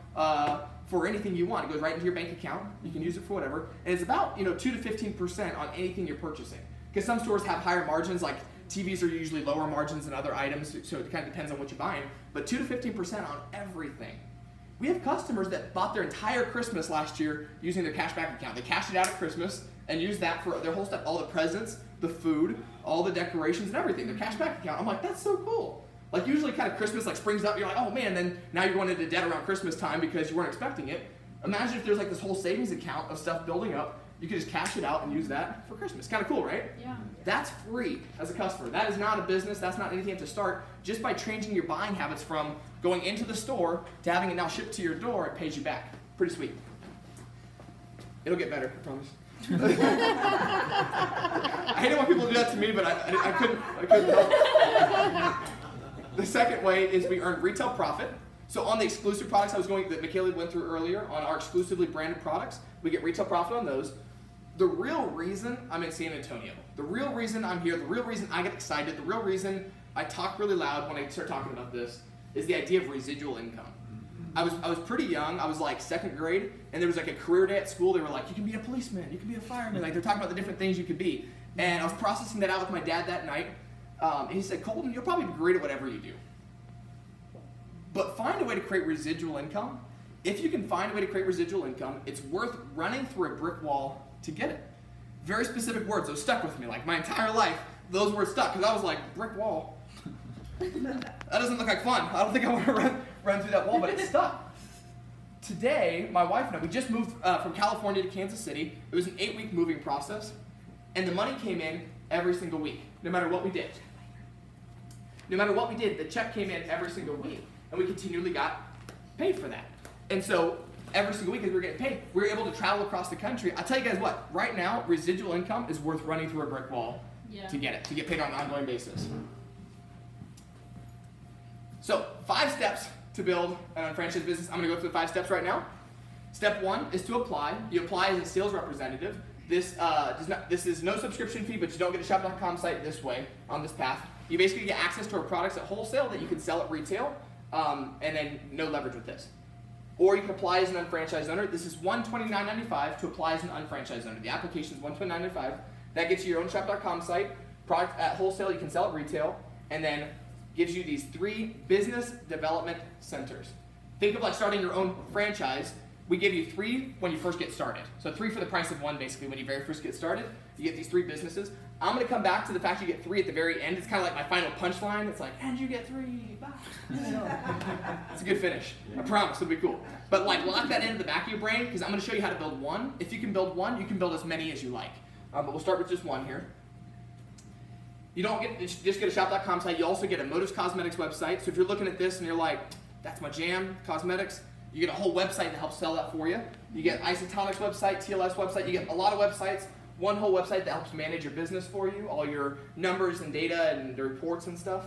for anything you want. It goes right into your bank account. You can use it for whatever. And it's about 2 to 15% on anything you're purchasing. Because some stores have higher margins, like TVs are usually lower margins than other items, so it kind of depends on what you're buying. But 2 to 15% on everything. We have customers that bought their entire Christmas last year using their cashback account. They cashed it out at Christmas and used that for their whole stuff, all the presents, the food, all the decorations and everything. Their cashback account. I'm like, that's so cool. Like usually kind of Christmas like springs up, you're like, oh man, then now you're going into debt around Christmas time because you weren't expecting it. Imagine if there's like this whole savings account of stuff building up. You could just cash it out and use that for Christmas. Kind of cool, right? Yeah. That's free as a customer. That is not a business. That's not anything you have to start. Just by changing your buying habits from going into the store to having it now shipped to your door, it pays you back. Pretty sweet. It'll get better, I promise. I hate it when people do that to me, but I couldn't help it. The second way is we earn retail profit. So on the exclusive products that Mikayla went through earlier, on our exclusively branded products, we get retail profit on those. The real reason I'm in San Antonio, the real reason I'm here, the real reason I get excited, the real reason I talk really loud when I start talking about this is the idea of residual income. I was pretty young, I was like 2nd grade, and there was like a career day at school. They were like, you can be a policeman, you can be a fireman, like they're talking about the different things you could be. And I was processing that out with my dad that night, and he said, Colton, you'll probably be great at whatever you do. But find a way to create residual income. If you can find a way to create residual income, it's worth running through a brick wall to get it. Very specific words, those stuck with me. Like my entire life, those words stuck, because I was like, brick wall. That doesn't look like fun. I don't think I want to run through that wall, but it stuck. Today, my wife and I, we just moved from California to Kansas City. It was an 8-week moving process, and the money came in every single week, no matter what we did. No matter what we did, the check came in every single week, and we continually got paid for that. And so every single week as we were getting paid, we were able to travel across the country. I'll tell you guys what, right now, residual income is worth running through a brick wall to get it, to get paid on an ongoing basis. So 5 steps to build an unfranchised business. I'm going to go through the 5 steps right now. Step 1 is to apply. You apply as a sales representative. This is no subscription fee, but you don't get a shop.com site this way, on this path. You basically get access to our products at wholesale that you can sell at retail, and then no leverage with this. Or you can apply as an unfranchised owner. This is $129.95 to apply as an unfranchised owner. The application is $129.95. That gets you your own shop.com site, product at wholesale, you can sell at retail, and then gives you these 3 business development centers. Think of like starting your own franchise. We give you 3 when you first get started. So 3 for the price of 1, basically, when you very first get started. You get these 3 businesses. I'm going to come back to the fact you get 3 at the very end. It's kind of like my final punchline. It's like, and you get 3. Bye. It's a good finish. I promise. It'll be cool. But like lock that into the back of your brain, because I'm going to show you how to build 1. If you can build 1, you can build as many as you like. But we'll start with just 1 here. You don't just get a shop.com site. You also get a Motives Cosmetics website. So if you're looking at this and you're like, that's my jam, cosmetics, you get a whole website that helps sell that for you. You get Isotonics website, TLS website. You get a lot of websites. One whole website that helps manage your business for you, all your numbers and data and the reports and stuff.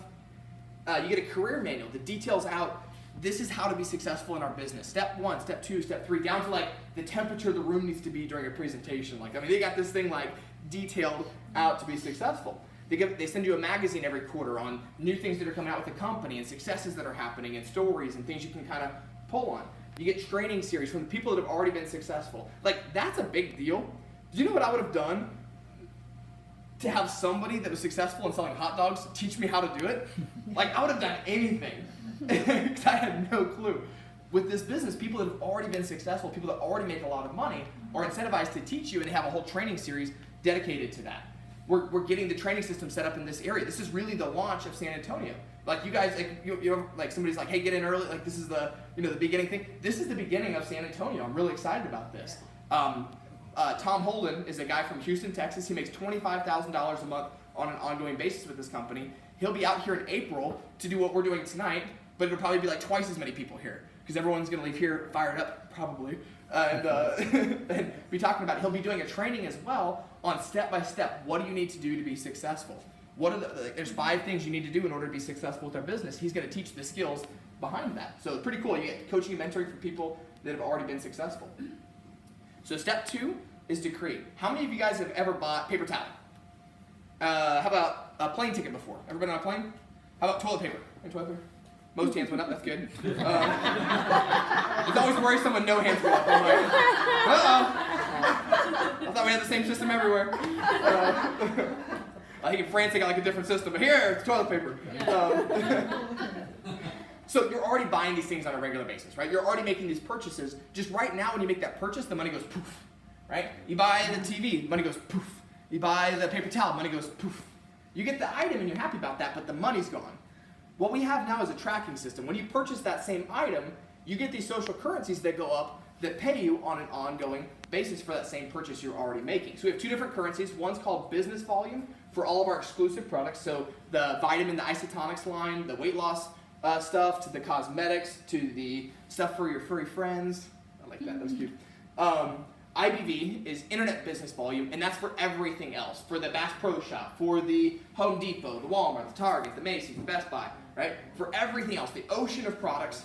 You get a career manual that details out, this is how to be successful in our business. Step 1, step 2, step 3, down to like the temperature the room needs to be during a presentation. Like, I mean, they got this thing like detailed out to be successful. They send you a magazine every quarter on new things that are coming out with the company and successes that are happening and stories and things you can kind of pull on. You get training series from the people that have already been successful. Like, that's a big deal. Do you know what I would have done to have somebody that was successful in selling hot dogs teach me how to do it? Like, I would have done anything because I had no clue. With this business, people that have already been successful, people that already make a lot of money, are incentivized to teach you, and they have a whole training series dedicated to that. We're getting the training system set up in this area. This is really the launch of San Antonio. Like you guys, like like somebody's like, hey, get in early. Like this is the the beginning thing. This is the beginning of San Antonio. I'm really excited about this. Tom Holden is a guy from Houston, Texas. He makes $25,000 a month on an ongoing basis with this company. He'll be out here in April to do what we're doing tonight, but it'll probably be like twice as many people here because everyone's going to leave here fired up, probably, and be talking about it. He'll be doing a training as well on step-by-step. What do you need to do to be successful? What are there's 5 things you need to do in order to be successful with our business. He's going to teach the skills behind that. So it's pretty cool. You get coaching and mentoring from people that have already been successful. So step 2 is to create. How many of you guys have ever bought paper towel? How about a plane ticket before? Ever been on a plane? How about toilet paper? Any toilet paper? Most hands went up. That's good. It's always the worry someone no hands go up. I'm like, uh-oh. I thought we had the same system everywhere. I think in France they got like a different system, but here it's toilet paper. So you're already buying these things on a regular basis, right? You're already making these purchases. Just right now when you make that purchase, the money goes poof, right? You buy the TV, money goes poof. You buy the paper towel, money goes poof. You get the item and you're happy about that, but the money's gone. What we have now is a tracking system. When you purchase that same item, you get these social currencies that go up that pay you on an ongoing basis for that same purchase you're already making. So we have 2 different currencies. One's called business volume for all of our exclusive products. So the vitamin, the isotonics line, the weight loss stuff, to the cosmetics, to the stuff for your furry friends. I like that. That was cute. IBV is internet business volume, and that's for everything else. For the Bass Pro Shop, for the Home Depot, the Walmart, the Target, the Macy's, the Best Buy, right? For everything else, the ocean of products,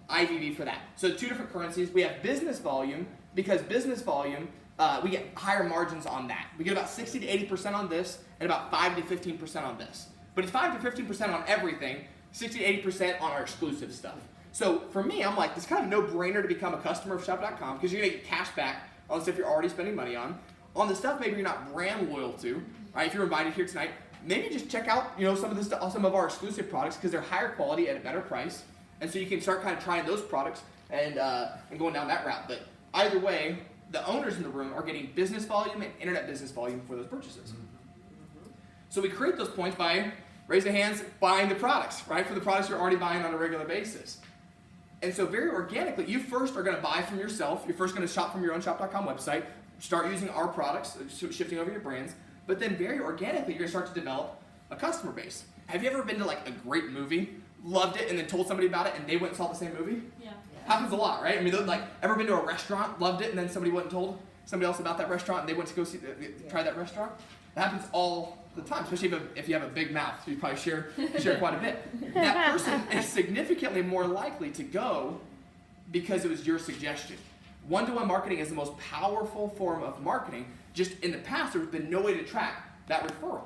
IBV for that. So 2 different currencies. We have business volume, because business volume, we get higher margins on that. We get about 60 to 80% on this, and about 5 to 15% on this. But it's 5 to 15% on everything, 60 to 80% on our exclusive stuff. So for me, I'm like, it's kind of a no-brainer to become a customer of shop.com because you're going to get cash back on stuff you're already spending money on. On the stuff maybe you're not brand loyal to, right? If you're invited here tonight, maybe just check out some of our exclusive products because they're higher quality at a better price. And so you can start kind of trying those products and going down that route. But either way, the owners in the room are getting business volume and internet business volume for those purchases. So we create those points by, raise the hands, buying the products, right? For the products you're already buying on a regular basis. And so very organically, you first are going to buy from yourself. You're first going to shop from your own shop.com website, start using our products, shifting over your brands. But then very organically, you're going to start to develop a customer base. Have you ever been to like a great movie, loved it, and then told somebody about it, and they went and saw the same movie? Yeah. Happens a lot, right? I mean, ever been to a restaurant, loved it, and then somebody went and told somebody else about that restaurant, and they went to go try that restaurant? That happens all the time, especially if you have a big mouth. So you probably share quite a bit. That person is significantly more likely to go because it was your suggestion. One-to-one marketing is the most powerful form of marketing. Just in the past, there's been no way to track that referral.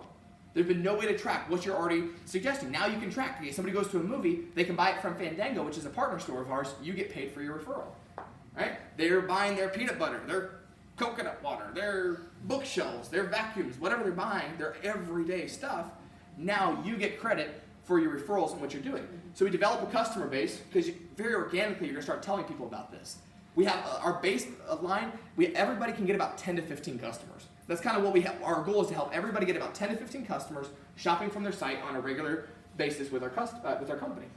There's been no way to track what you're already suggesting. Now you can track. Okay, somebody goes to a movie, they can buy it from Fandango, which is a partner store of ours. You get paid for your referral, right? They're buying their peanut butter, their coconut water, their bookshelves, their vacuums, whatever they're buying, their everyday stuff. Now you get credit for your referrals and what you're doing. So we develop a customer base because very organically you're going to start telling people about this. We have our base line. Everybody can get about 10 to 15 customers. That's kind of what we have. Our goal is to help everybody get about 10 to 15 customers shopping from their site on a regular basis with our company.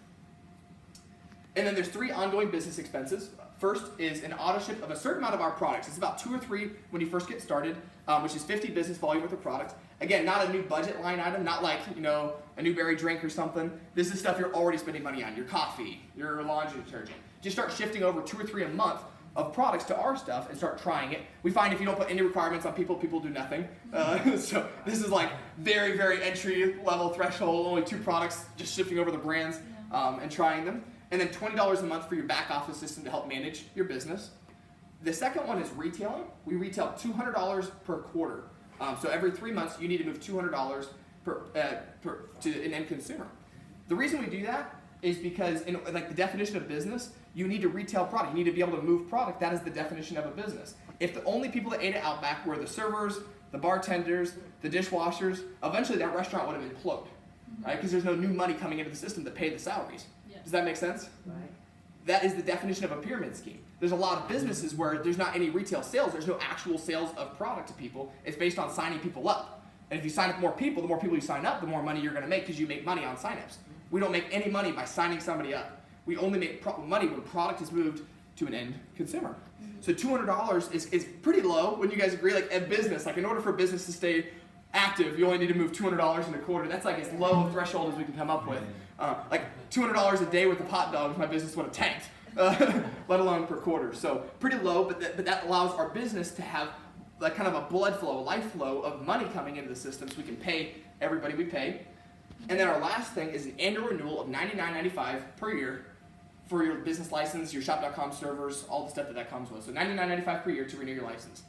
And then there's 3 ongoing business expenses. First is an auto ship of a certain amount of our products. It's about 2 or 3 when you first get started, which is 50 business volume with the product. Again, not a new budget line item, not like a Newberry drink or something. This is stuff you're already spending money on. Your coffee, your laundry detergent. Just start shifting over 2 or 3 a month of products to our stuff and start trying it. We find if you don't put any requirements on people, people do nothing. So this is like very, very entry level threshold, only 2 products, just shifting over the brands and trying them. And then $20 a month for your back office system to help manage your business. The second one is retailing. We retail $200 per quarter. So every 3 months, you need to move $200 to an end consumer. The reason we do that is because in the definition of business, you need to retail product. You need to be able to move product. That is the definition of a business. If the only people that ate at Outback were the servers, the bartenders, the dishwashers, eventually that restaurant would have imploded, right? Because there's no new money coming into the system to pay the salaries. Does that make sense? Right. That is the definition of a pyramid scheme. There's a lot of businesses where there's not any retail sales. There's no actual sales of product to people. It's based on signing people up. And if you sign up more people, the more people you sign up, the more money you're going to make because you make money on signups. We don't make any money by signing somebody up. We only make money when product is moved to an end consumer. So $200 is pretty low. When you guys agree, like a business, like in order for a business to stay active, you only need to move $200 in a quarter. That's like as low a threshold as we can come up with. Like $200 a day worth of hot dogs, my business would have tanked, let alone per quarter. So pretty low, but that allows our business to have like kind of a blood flow, a life flow of money coming into the system so we can pay everybody we pay. And then our last thing is an annual renewal of $99.95 per year for your business license, your shop.com servers, all the stuff that comes with. So $99.95 per year to renew your license.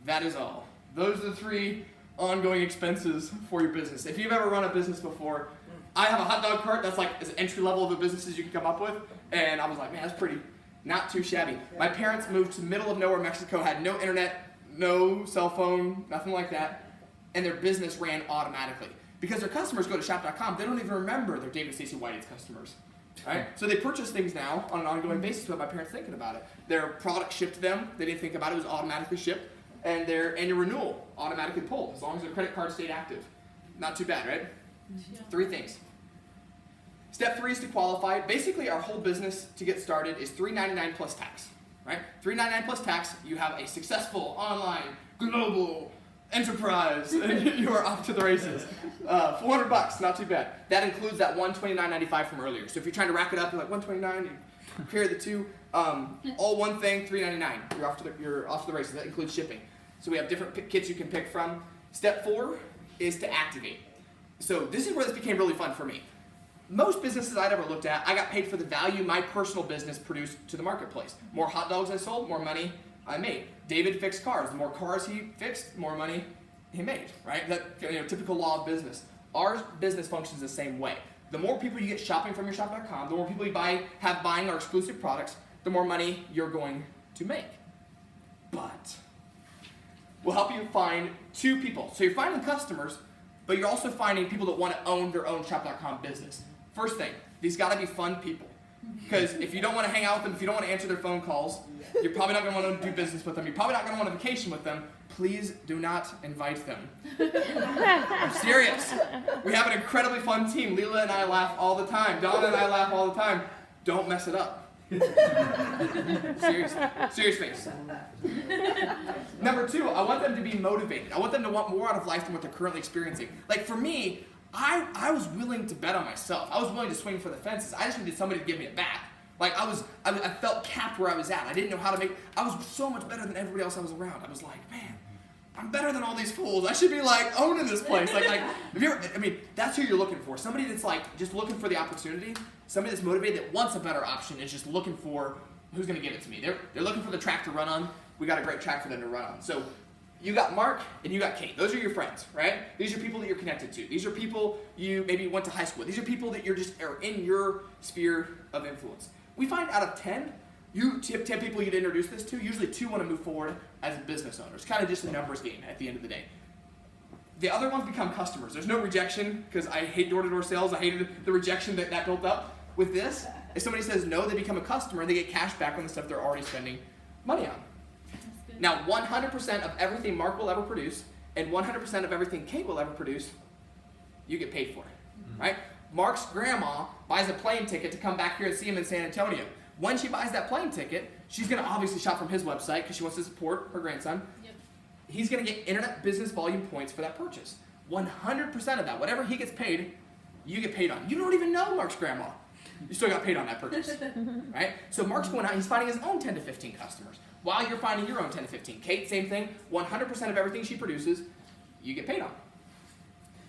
That is all. Those are the 3 ongoing expenses for your business. If you've ever run a business before, I have a hot dog cart that's like as entry level of a business as you can come up with, and I was like, man, that's pretty, not too shabby. My parents moved to the middle of nowhere, Mexico, had no internet, no cell phone, nothing like that, and their business ran automatically. Because their customers go to shop.com, they don't even remember their David Stacy White customers. Right? So they purchase things now on an ongoing basis without my parents thinking about it. Their product shipped to them, they didn't think about it, it was automatically shipped, and their annual renewal automatically pulled, as long as their credit card stayed active. Not too bad, right? Yeah. 3 things. Step 3 is to qualify. Basically, our whole business to get started is $3.99 plus tax. Right? $3.99 plus tax, you have a successful online global enterprise, and you are off to the races. $400, not too bad. That includes that $129.95 from earlier. So if you're trying to rack it up, you're like $129, you compare the two. All one thing, $3.99. You're off to the races. That includes shipping. So we have different kits you can pick from. Step 4 is to activate. So this is where this became really fun for me. Most businesses I'd ever looked at, I got paid for the value my personal business produced to the marketplace. More hot dogs I sold, more money I made. David fixed cars. The more cars he fixed, more money he made, right? That typical law of business. Our business functions the same way. The more people you get shopping from your shop.com, the more people you have buying our exclusive products, the more money you're going to make. But we'll help you find 2 people. So you're finding customers, but you're also finding people that want to own their own shop.com business. First thing, these got to be fun people. Because if you don't want to hang out with them, if you don't want to answer their phone calls, you're probably not going to want to do business with them. You're probably not going to want a vacation with them. Please do not invite them. I'm serious. We have an incredibly fun team. Leela and I laugh all the time. Donna and I laugh all the time. Don't mess it up. Serious face. Number 2, I want them to be motivated. I want them to want more out of life than what they're currently experiencing. Like for me, I was willing to bet on myself. I was willing to swing for the fences. I just needed somebody to give me a bat. Like I felt capped where I was at. I didn't know how to make. I was so much better than everybody else I was around. I was like, man, I'm better than all these fools. I should be like owning this place. Like if you're, I mean, that's who you're looking for. Somebody that's like just looking for the opportunity. Somebody that's motivated that wants a better option is just looking for who's going to give it to me. They're looking for the track to run on. We got a great track for them to run on. So you got Mark and you got Kate. Those are your friends, right? These are people that you're connected to. These are people you maybe went to high school with. These are people that are in your sphere of influence. We find out of 10, you tip 10 people you'd introduce this to, usually 2 want to move forward as business owners. Kind of just a numbers game at the end of the day. The other ones become customers. There's no rejection because I hate door-to-door sales. I hated the rejection that built up. With this, if somebody says no, they become a customer and they get cash back on the stuff they're already spending money on. Now, 100% of everything Mark will ever produce and 100% of everything Kate will ever produce, you get paid for, right? Mark's grandma buys a plane ticket to come back here and see him in San Antonio. When she buys that plane ticket, she's going to obviously shop from his website because she wants to support her grandson. Yep. He's going to get internet business volume points for that purchase. 100% of that, whatever he gets paid, you get paid on. You don't even know Mark's grandma. You still got paid on that purchase, right? So Mark's going out, he's finding his own 10 to 15 customers while you're finding your own 10 to 15. Kate, same thing, 100% of everything she produces, you get paid on.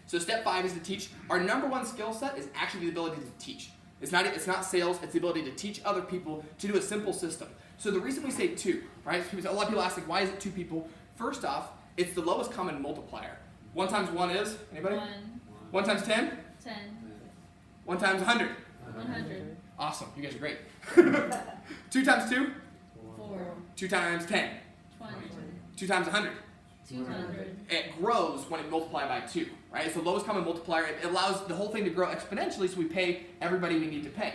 So step 5 is to teach. Our number 1 skill set is actually the ability to teach. It's not sales, it's the ability to teach other people to do a simple system. So the reason we say 2, right? A lot of people ask, like, why is it 2 people? First off, it's the lowest common multiplier. 1 times 1 is, anybody? 1. 1 times 10? 10. 1 times 100? 100. Awesome, you guys are great. 2 times 2? 4. 2 times 10? 20. 2 times 100? 200. It grows when it multiplies by 2, right? It's the lowest common multiplier. It allows the whole thing to grow exponentially, so we pay everybody we need to pay.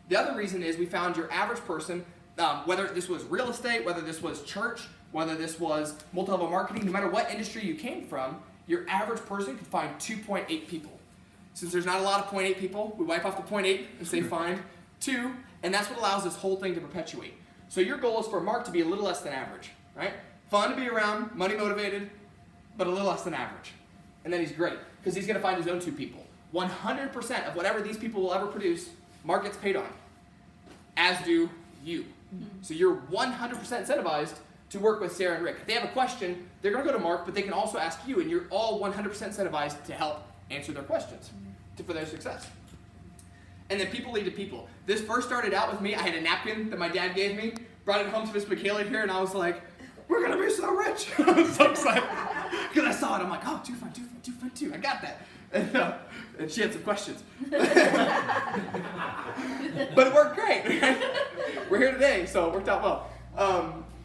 The other reason is we found your average person, whether this was real estate, whether this was church, whether this was multi-level marketing, no matter what industry you came from, your average person could find 2.8 people. Since there's not a lot of 0.8 people, we wipe off the 0.8 and say find 2, and that's what allows this whole thing to perpetuate. So your goal is for Mark to be a little less than average, right? Fun to be around, money motivated, but a little less than average. And then he's great, because he's going to find his own 2 people. 100% of whatever these people will ever produce, Mark gets paid on, as do you. So you're 100% incentivized to work with Sarah and Rick. If they have a question, they're going to go to Mark, but they can also ask you, and you're all 100% incentivized to help answer their questions for their success. And then people lead to people. This first started out with me. I had a napkin that my dad gave me, brought it home to Miss Mikayla here, and I was like, we're going to be so rich. I was so excited. Because I saw it. I'm like, oh, 2 fun, 2 fun, 2 fun, 2. I got that. And she had some questions. But it worked great. We're here today, so it worked out well.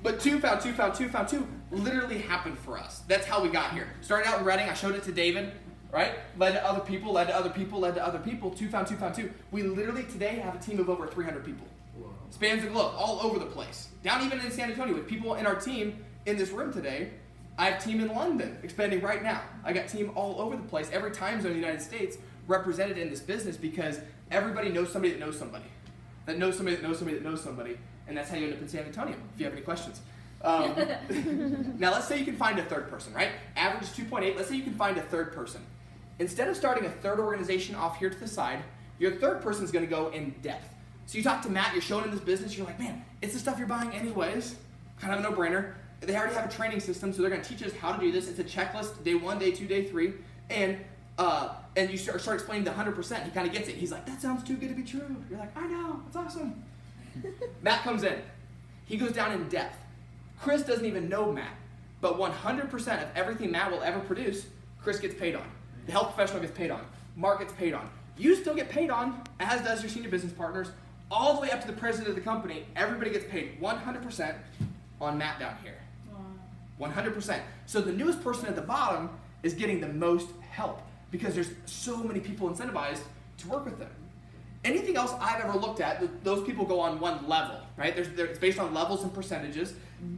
But 2 found 2 found 2 found 2 literally happened for us. That's how we got here. Started out in Reading. I showed it to David. Right? Led to other people, led to other people, led to other people. 2 found 2 found 2. We literally today have a team of over 300 people. Wow. Spans the globe, all over the place. Down even in San Antonio with people in our team in this room today. I have team in London expanding right now. I got team all over the place. Every time zone in the United States represented in this business because everybody knows somebody that knows somebody. That knows somebody that knows somebody that knows somebody. And that's how you end up in San Antonio, if you have any questions. Now let's say you can find a third person, right? Average is 2.8. Let's say you can find a third person. Instead of starting a third organization off here to the side, your third person is going to go in depth. So you talk to Matt, you're showing him this business, you're like, man, it's the stuff you're buying anyways. Kind of a no-brainer. They already have a training system, so they're going to teach us how to do this. It's a checklist, day 1, day 2, day 3. And you start explaining the 100%. He kind of gets it. He's like, that sounds too good to be true. You're like, I know, it's awesome. Matt comes in. He goes down in depth. Chris doesn't even know Matt. But 100% of everything Matt will ever produce, Chris gets paid on. The health professional gets paid on. Mark gets paid on. You still get paid on, as does your senior business partners, all the way up to the president of the company. Everybody gets paid 100% on Matt down here. 100%. So the newest person at the bottom is getting the most help because there's so many people incentivized to work with them. Anything else I've ever looked at, those people go on one level, right? It's based on levels and percentages.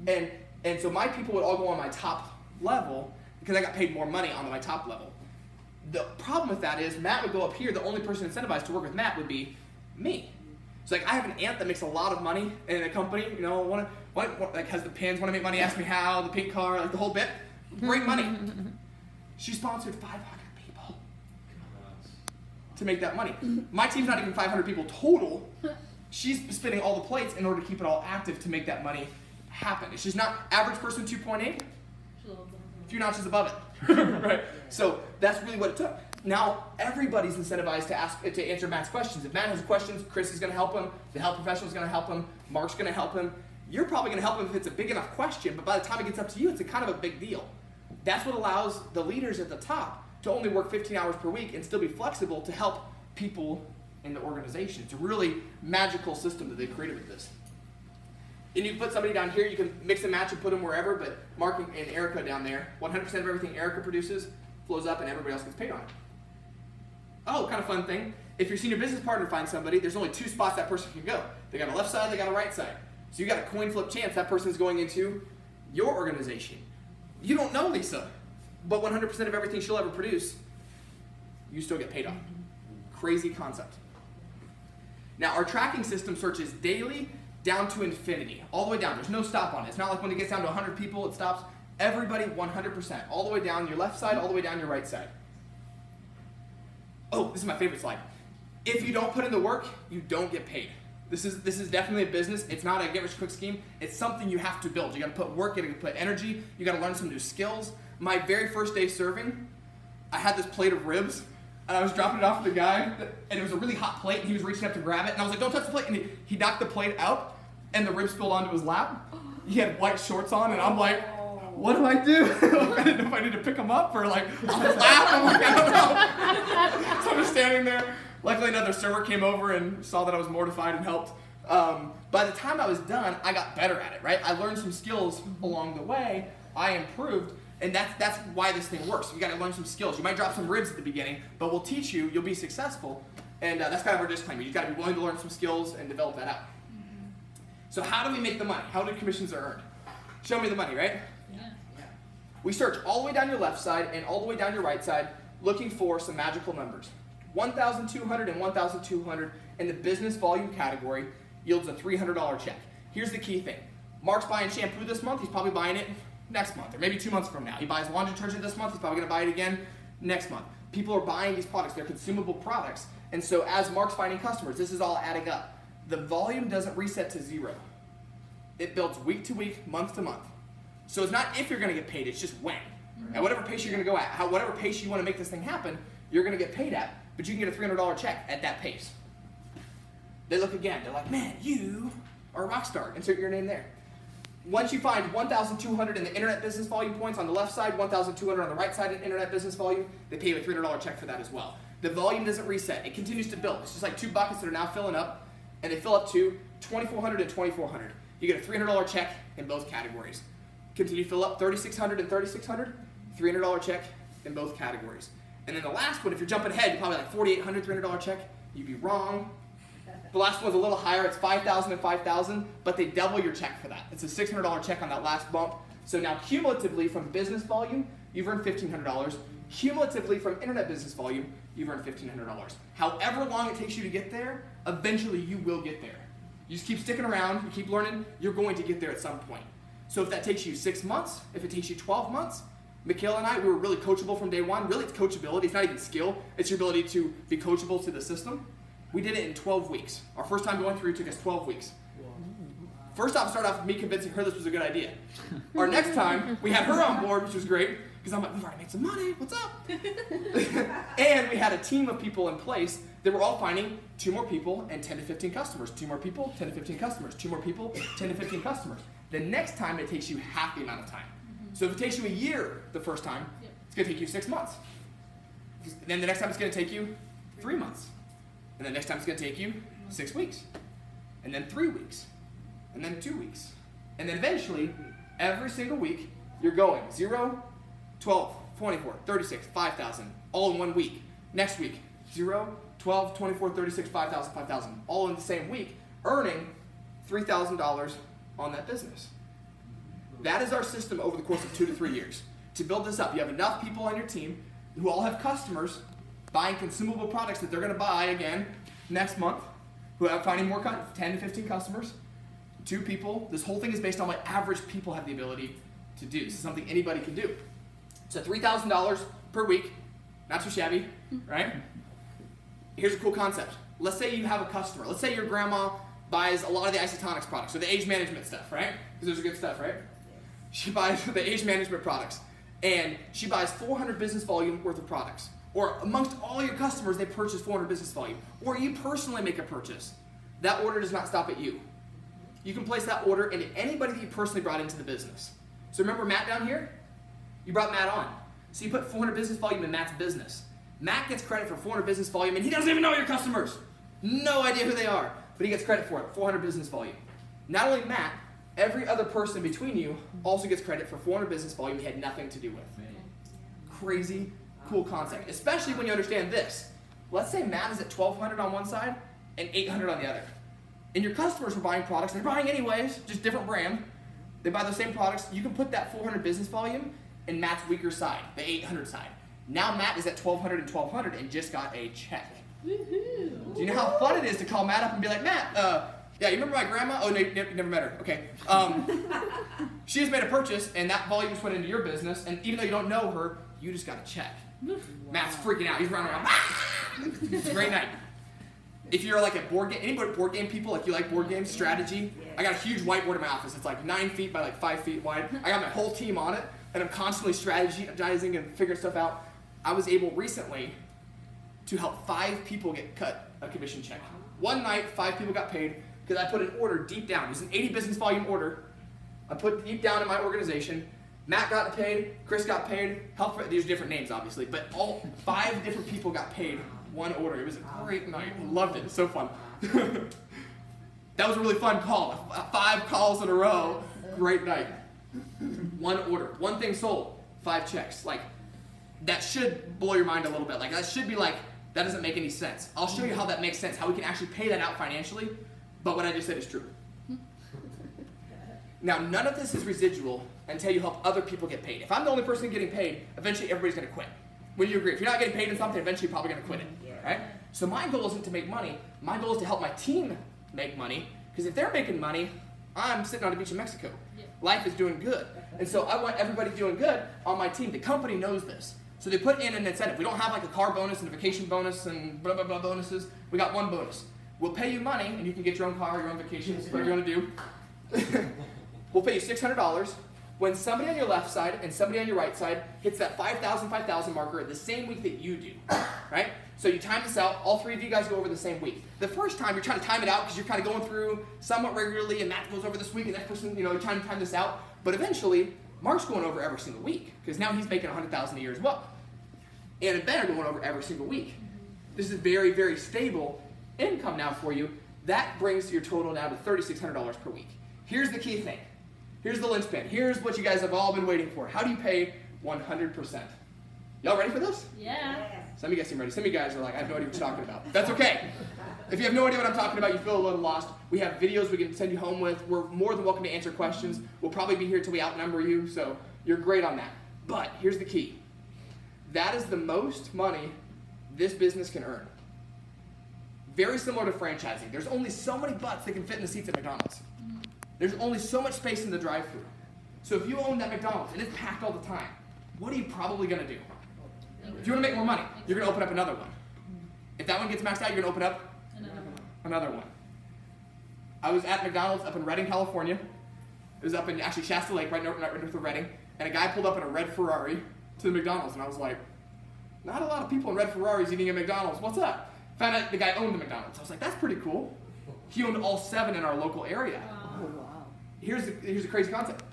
And so my people would all go on my top level because I got paid more money on my top level. The problem with that is Matt would go up here. The only person incentivized to work with Matt would be me. So like I have an aunt that makes a lot of money in a company, you know, like has the pins, want to make money, ask me how, the pink car, like the whole bit. Great money. She sponsored 500 people to make that money. My team's not even 500 people total. She's spinning all the plates in order to keep it all active to make that money happen. She's not average person 2.8, a few notches above it, right? So that's really what it took. Now everybody's incentivized to answer Matt's questions. If Matt has questions, Chris is going to help him. The health professional is going to help him. Mark's going to help him. You're probably going to help him if it's a big enough question, but by the time it gets up to you, it's a kind of a big deal. That's what allows the leaders at the top to only work 15 hours per week and still be flexible to help people in the organization. It's a really magical system that they created with this. And you can put somebody down here, you can mix and match and put them wherever, but Mark and Erica down there, 100% of everything Erica produces flows up and everybody else gets paid on it. Oh, kind of fun thing. If your senior business partner finds somebody, there's only 2 spots that person can go. They got a left side, they got a right side. So you got a coin flip chance that person's going into your organization. You don't know Lisa, but 100% of everything she'll ever produce, you still get paid on. Crazy concept. Now our tracking system searches daily down to infinity, all the way down. There's no stop on it. It's not like when it gets down to 100 people, it stops. Everybody 100%, all the way down your left side, all the way down your right side. Oh, this is my favorite slide. If you don't put in the work, you don't get paid. This is definitely a business. It's not a get-rich-quick scheme. It's something you have to build. You got to put work, you got to put energy, you got to learn some new skills. My very first day serving, I had this plate of ribs, and I was dropping it off to the guy, and it was a really hot plate, and he was reaching up to grab it, and I was like, don't touch the plate, and he knocked the plate out, and the rib spilled onto his lap. He had white shorts on, and I'm like, what do I do? I didn't know if I need to pick him up or like off his lap. I'm like, I don't know. So I'm just standing there. Luckily, another server came over and saw that I was mortified and helped. By the time I was done, I got better at it, right? I learned some skills along the way. I improved, and that's why this thing works. You got to learn some skills. You might drop some ribs at the beginning, but we'll teach you. You'll be successful, and that's kind of our disclaimer. You got to be willing to learn some skills and develop that out. So how do we make the money? How do commissions are earned? Show me the money, right? Yeah. We search all the way down your left side and all the way down your right side looking for some magical numbers. 1,200 and 1,200 in the business volume category yields a $300 check. Here's the key thing. Mark's buying shampoo this month, he's probably buying it next month, or maybe 2 months from now. He buys laundry detergent this month, he's probably gonna buy it again next month. People are buying these products, they're consumable products. And so as Mark's finding customers, this is all adding up. The volume doesn't reset to zero. It builds week to week, month to month. So it's not if you're gonna get paid, it's just when. At whatever pace you're gonna go at, whatever pace you wanna make this thing happen, you're gonna get paid at, but you can get a $300 check at that pace. They look again, they're like, man, you are a rock star, insert your name there. Once you find 1,200 in the internet business volume points on the left side, 1,200 on the right side in internet business volume, they pay you a $300 check for that as well. The volume doesn't reset, it continues to build. It's just like 2 buckets that are now filling up, and they fill up to 2,400 and 2,400. You get a $300 check in both categories. Continue to fill up 3,600 and 3,600, $300 check in both categories. And then the last one, if you're jumping ahead, you're probably like 4,800, $300 check. You'd be wrong. The last one's a little higher, it's 5,000 and 5,000, but they double your check for that. It's a $600 check on that last bump. So now cumulatively from business volume, you've earned $1,500. Cumulatively from internet business volume, you've earned $1,500. However long it takes you to get there, eventually you will get there. You just keep sticking around, you keep learning, you're going to get there at some point. So if that takes you 6 months, if it takes you 12 months, Mikayla and I, we were really coachable from day one. Really, it's coachability. It's not even skill. It's your ability to be coachable to the system. We did it in 12 weeks. Our first time going through took us 12 weeks. First off, started off with me convincing her this was a good idea. Our next time, we had her on board, which was great, because I'm like, we've already made some money, what's up? And we had a team of people in place that were all finding 2 more people and 10 to 15 customers. 2 more people, 10 to 15 customers. 2 more people, 10 to 15 customers. The next time, it takes you half the amount of time. So if it takes you a year the first time, it's going to take you 6 months. Then the next time it's going to take you 3 months. And the next time it's going to take you 6 weeks. And then 3 weeks. And then 2 weeks. And then eventually, every single week, you're going 0, 12, 24, 36, 5,000, all in 1 week. Next week, 0, 12, 24, 36, 5,000, 5,000, all in the same week, earning $3,000 on that business. That is our system over the course of 2 to 3 years. To build this up, you have enough people on your team who all have customers buying consumable products that they're going to buy again next month, who are finding more 10 to 15 customers, 2 people. This whole thing is based on what average people have the ability to do. This is something anybody can do. So $3,000 per week, not too shabby, right? Here's a cool concept. Let's say you have a customer. Let's say your grandma buys a lot of the isotonics products, or the age management stuff, right? Because those are good stuff, right? She buys the age management products, and she buys 400 business volume worth of products. Or amongst all your customers, they purchase 400 business volume. Or you personally make a purchase. That order does not stop at you. You can place that order into anybody that you personally brought into the business. So remember Matt down here? You brought Matt on. So you put 400 business volume in Matt's business. Matt gets credit for 400 business volume, and he doesn't even know your customers. No idea who they are, but he gets credit for it, 400 business volume. Not only Matt, every other person between you also gets credit for 400 business volume he had nothing to do with. Crazy cool concept, especially when you understand this. Let's say Matt is at 1,200 on one side and 800 on the other. And your customers are buying products, they're buying anyways, just different brand. They buy the same products. You can put that 400 business volume in Matt's weaker side, the 800 side. Now Matt is at 1,200 and 1,200 and just got a check. Woohoo! Do you know how fun it is to call Matt up and be like, Matt, yeah, you remember my grandma? Oh, no, you never met her. Okay. She just made a purchase, and that volume just went into your business, and even though you don't know her, you just got a check. Matt's freaking out. He's running around. It's a great night. If you're like a board game, anybody board game people, like you like board games, strategy, I got a huge whiteboard in my office. It's like 9 feet by like 5 feet wide. I got my whole team on it, and I'm constantly strategizing and figuring stuff out. I was able recently to help 5 people get cut a commission check. One night, 5 people got paid because I put an order deep down. It was an 80 business volume order. I put deep down in my organization. Matt got paid, Chris got paid, these are different names obviously, but all 5 different people got paid one order. It was a great night. I loved it. It was so fun. That was a really fun call. 5 calls in a row. Great night. One order. One thing sold. 5 checks. Like, that should blow your mind a little bit. Like, that should be like, that doesn't make any sense. I'll show you how that makes sense, how we can actually pay that out financially, but what I just said is true. Now, none of this is residual until you help other people get paid. If I'm the only person getting paid, eventually everybody's going to quit. Would you agree? If you're not getting paid in something, eventually you're probably going to quit it, right? So my goal isn't to make money. My goal is to help my team make money, because if they're making money, I'm sitting on a beach in Mexico. Life is doing good. And so I want everybody doing good on my team. The company knows this. So they put in an incentive. We don't have like a car bonus and a vacation bonus and blah, blah, blah bonuses. We got one bonus. We'll pay you money, and you can get your own car, your own vacations, whatever you want to do. We'll pay you $600 when somebody on your left side and somebody on your right side hits that 5,000 marker the same week that you do, right? So you time this out. All three of you guys go over the same week. The first time, you're trying to time it out because you're kind of going through somewhat regularly, and Matt goes over this week, and that person, you're trying to time this out. But eventually, Mark's going over every single week because now he's making $100,000 a year as well. And Ben are going over every single week. This is very, very stable income now for you. That brings your total now to $3,600 per week. Here's the key thing. Here's the linchpin. Here's what you guys have all been waiting for. How do you pay 100%? Y'all ready for this? Yeah. Some of you guys seem ready. Some of you guys are like, I have no idea what you're talking about. That's okay. If you have no idea what I'm talking about, you feel a little lost, we have videos we can send you home with. We're more than welcome to answer questions. We'll probably be here till we outnumber you, so you're great on that. But here's the key. That is the most money this business can earn. Very similar to franchising. There's only so many butts that can fit in the seats at McDonald's. There's only so much space in the drive-thru. So if you own that McDonald's and it's packed all the time, what are you probably going to do? If you want to make more money, you're going to open up another one. If that one gets maxed out, you're going to open up another one. I was at McDonald's up in Redding, California. It was up in actually Shasta Lake, right north of Redding. And a guy pulled up in a red Ferrari to the McDonald's. And I was like, not a lot of people in red Ferraris eating at McDonald's. What's up? Found out the guy owned the McDonald's. I was like, that's pretty cool. He owned all 7 in our local area. Here's the crazy concept.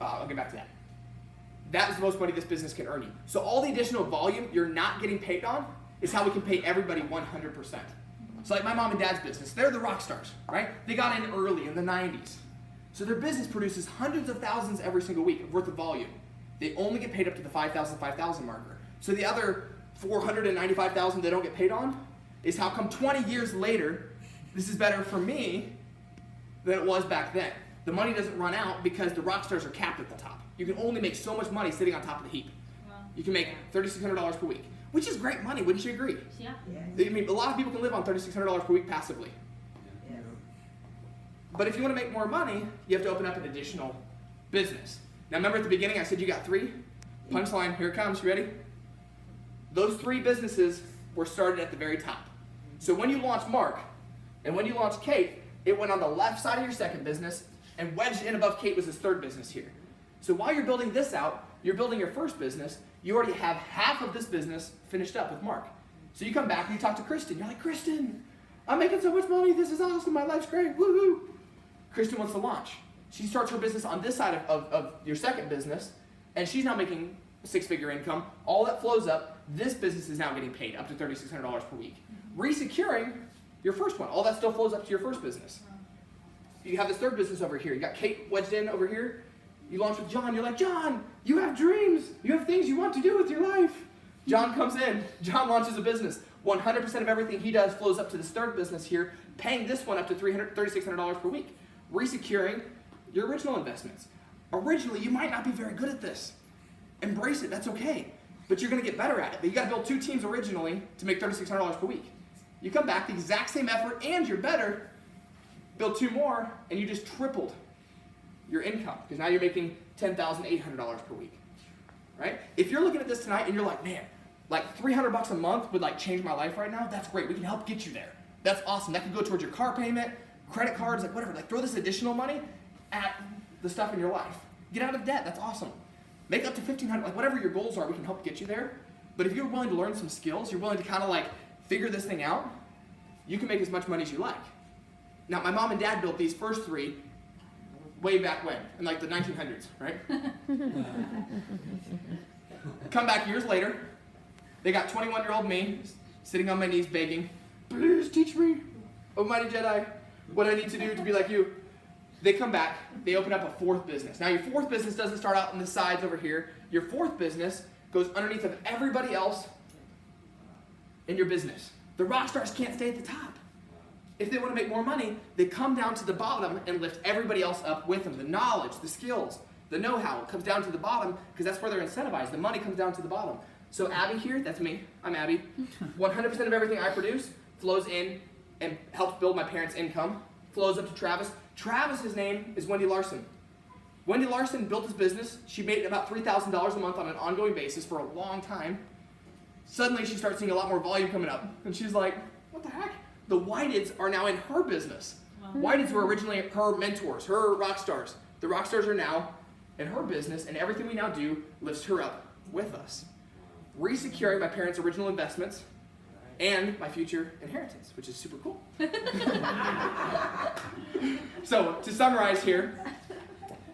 I'll get back to that. That is the most money this business can earn you. So all the additional volume you're not getting paid on is how we can pay everybody 100%. So like my mom and dad's business, they're the rock stars, right? They got in early in the 90s. So their business produces hundreds of thousands every single week worth of volume. They only get paid up to the 5,000 marker. So the other 495,000 they don't get paid on is how come 20 years later, this is better for me than it was back then. The money doesn't run out because the rock stars are capped at the top. You can only make so much money sitting on top of the heap. Wow. You can make $3,600 per week, which is great money, wouldn't you agree? Yeah. I mean, a lot of people can live on $3,600 per week passively. But if you want to make more money, you have to open up an additional business. Now remember at the beginning I said you got 3? Punchline, here it comes, you ready? Those 3 businesses were started at the very top. So when you launched Mark, and when you launched Kate, it went on the left side of your second business, and wedged in above Kate was his third business here. So while you're building this out, you're building your first business, you already have half of this business finished up with Mark. So you come back and you talk to Kristen. You're like, Kristen, I'm making so much money. This is awesome. My life's great. Woohoo. Kristen wants to launch. She starts her business on this side of your second business, and she's now making 6-figure income. All that flows up. This business is now getting paid up to $3,600 per week. Resecuring your first one. All that still flows up to your first business. You have this third business over here. You got Kate wedged in over here. You launch with John. You're like, John, you have dreams. You have things you want to do with your life. John comes in. John launches a business. 100% of everything he does flows up to this third business here, paying this one up to $3,600 per week. Resecuring your original investments. Originally, you might not be very good at this. Embrace it. That's okay. But you're going to get better at it. But you got to build 2 teams originally to make $3,600 per week. You come back, the exact same effort, and you're better. Build 2 more, and you just tripled your income because now you're making $10,800 per week, right? If you're looking at this tonight and you're like, man, like $300 a month would like change my life right now, that's great. We can help get you there. That's awesome. That could go towards your car payment, credit cards, like whatever. Like throw this additional money at the stuff in your life. Get out of debt. That's awesome. Make up to $1,500. Like whatever your goals are, we can help get you there. But if you're willing to learn some skills, you're willing to kind of like figure this thing out, you can make as much money as you like. Now, my mom and dad built these first 3 way back when, in like the 1900s, right? Come back years later, they got 21-year-old me sitting on my knees begging, please teach me, Almighty Jedi, what I need to do to be like you. They come back, they open up a 4th business. Now, your 4th business doesn't start out on the sides over here. Your 4th business goes underneath of everybody else in your business. The rock stars can't stay at the top. if they want to make more money, they come down to the bottom and lift everybody else up with them. The knowledge, the skills, the know-how comes down to the bottom because that's where they're incentivized. The money comes down to the bottom. So Abby here, that's me, I'm Abby. 100% of everything I produce flows in and helps build my parents' income, flows up to Travis. Travis's name is Wendy Larson. Wendy Larson built his business. She made about $3,000 a month on an ongoing basis for a long time. Suddenly she starts seeing a lot more volume coming up. And she's like, what the heck? The Whiteds are now in her business. Wow. Whiteds were originally her mentors, her rock stars. The rock stars are now in her business, and everything we now do lifts her up with us. Resecuring my parents' original investments and my future inheritance, which is super cool. So, to summarize here,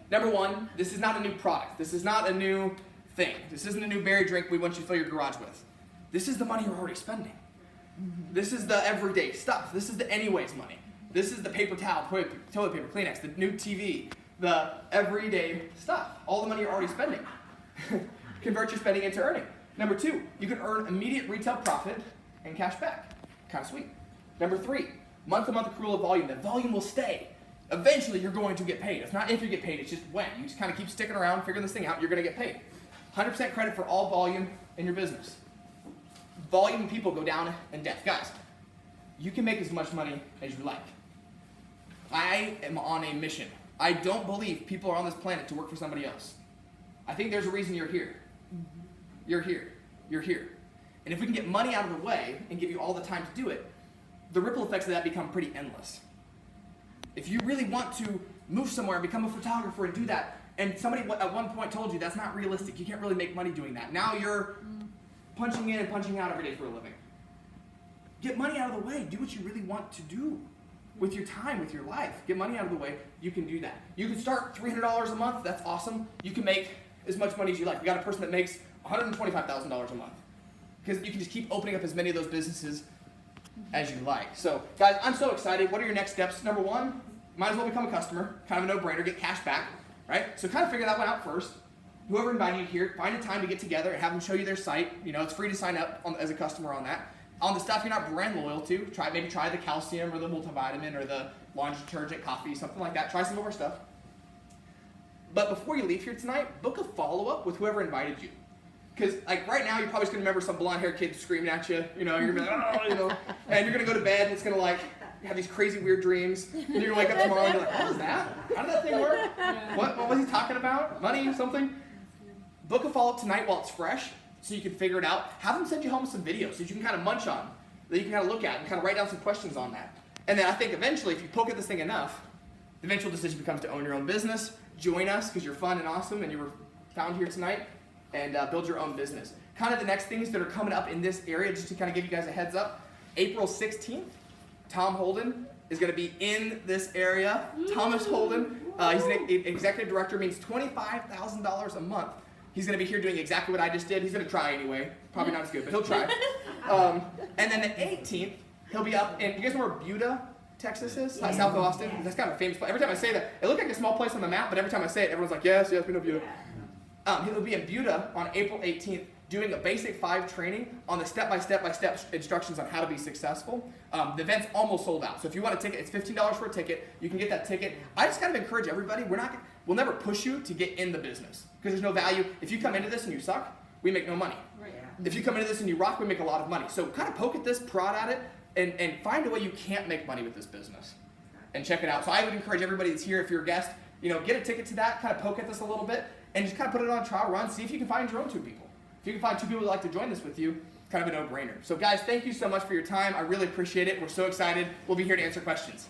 number one, this is not a new product. This is not a new thing. This isn't a new berry drink we want you to fill your garage with. This is the money you're already spending. This is the everyday stuff. This is the anyways money. This is the paper towel, toilet paper, Kleenex, the new TV, the everyday stuff. All the money you're already spending. Convert your spending into earning. Number two, you can earn immediate retail profit and cash back. Kind of sweet. Number three, month-to-month accrual of volume. That volume will stay. Eventually, you're going to get paid. It's not if you get paid, it's just when. You just kind of keep sticking around, figuring this thing out, you're going to get paid. 100% credit for all volume in your business. Volume and people go down in depth. Guys, you can make as much money as you like. I am on a mission. I don't believe people are on this planet to work for somebody else. I think there's a reason you're here. You're here. You're here. And if we can get money out of the way and give you all the time to do it, the ripple effects of that become pretty endless. If you really want to move somewhere and become a photographer and do that, and somebody at one point told you that's not realistic, you can't really make money doing that. Now you're punching in and punching out every day for a living. Get money out of the way. Do what you really want to do with your time, with your life. Get money out of the way. You can do that. You can start $300 a month. That's awesome. You can make as much money as you like. We got a person that makes $125,000 a month because you can just keep opening up as many of those businesses as you like. So, guys, I'm so excited. What are your next steps? Number one, might as well become a customer. Kind of a no-brainer. Get cash back, right? So kind of figure that one out first. Whoever invited you here, find a time to get together and have them show you their site. You know, it's free to sign up as a customer on that. On the stuff you're not brand loyal to, maybe try the calcium or the multivitamin or the laundry detergent, coffee, something like that. Try some of our stuff. But before you leave here tonight, book a follow-up with whoever invited you. Because like right now, you're probably just going to remember some blonde-haired kid screaming at you. You know, you're going to be like, oh, you know. And you're going to go to bed and it's going to like have these crazy weird dreams. And you're going to wake up tomorrow and you're like, what was that? How did that thing work? What was he talking about? Money or something? Book a follow-up tonight while it's fresh so you can figure it out. Have them send you home some videos so you can kind of munch on, that you can kind of look at and kind of write down some questions on that. And then I think eventually, if you poke at this thing enough, the eventual decision becomes to own your own business, join us because you're fun and awesome and you were found here tonight, and build your own business. Kind of the next things that are coming up in this area, just to kind of give you guys a heads up, April 16th, Tom Holden is going to be in this area. Thomas Holden, he's an executive director, means $25,000 a month. He's going to be here doing exactly what I just did. He's going to try anyway. Probably not as good, but he'll try. And then the 18th, he'll be up in, you guys know where Buda, Texas is? South of Austin? That's kind of a famous place. Every time I say that, it looked like a small place on the map, but every time I say it, everyone's like, yes, we know Buda. He'll be in Buda on April 18th doing a basic 5 training on the step-by-step instructions on how to be successful. The event's almost sold out. So if you want a ticket, it's $15 for a ticket. You can get that ticket. I just kind of encourage everybody, we'll never push you to get in the business because there's no value. If you come into this and you suck, we make no money. Right. If you come into this and you rock, we make a lot of money. So kind of poke at this, prod at it, and find a way you can't make money with this business and check it out. So I would encourage everybody that's here, if you're a guest, get a ticket to that, kind of poke at this a little bit, and just kind of put it on a trial run, see if you can find your own 2 people. If you can find 2 people who'd like to join this with you, kind of a no-brainer. So guys, thank you so much for your time. I really appreciate it. We're so excited. We'll be here to answer questions.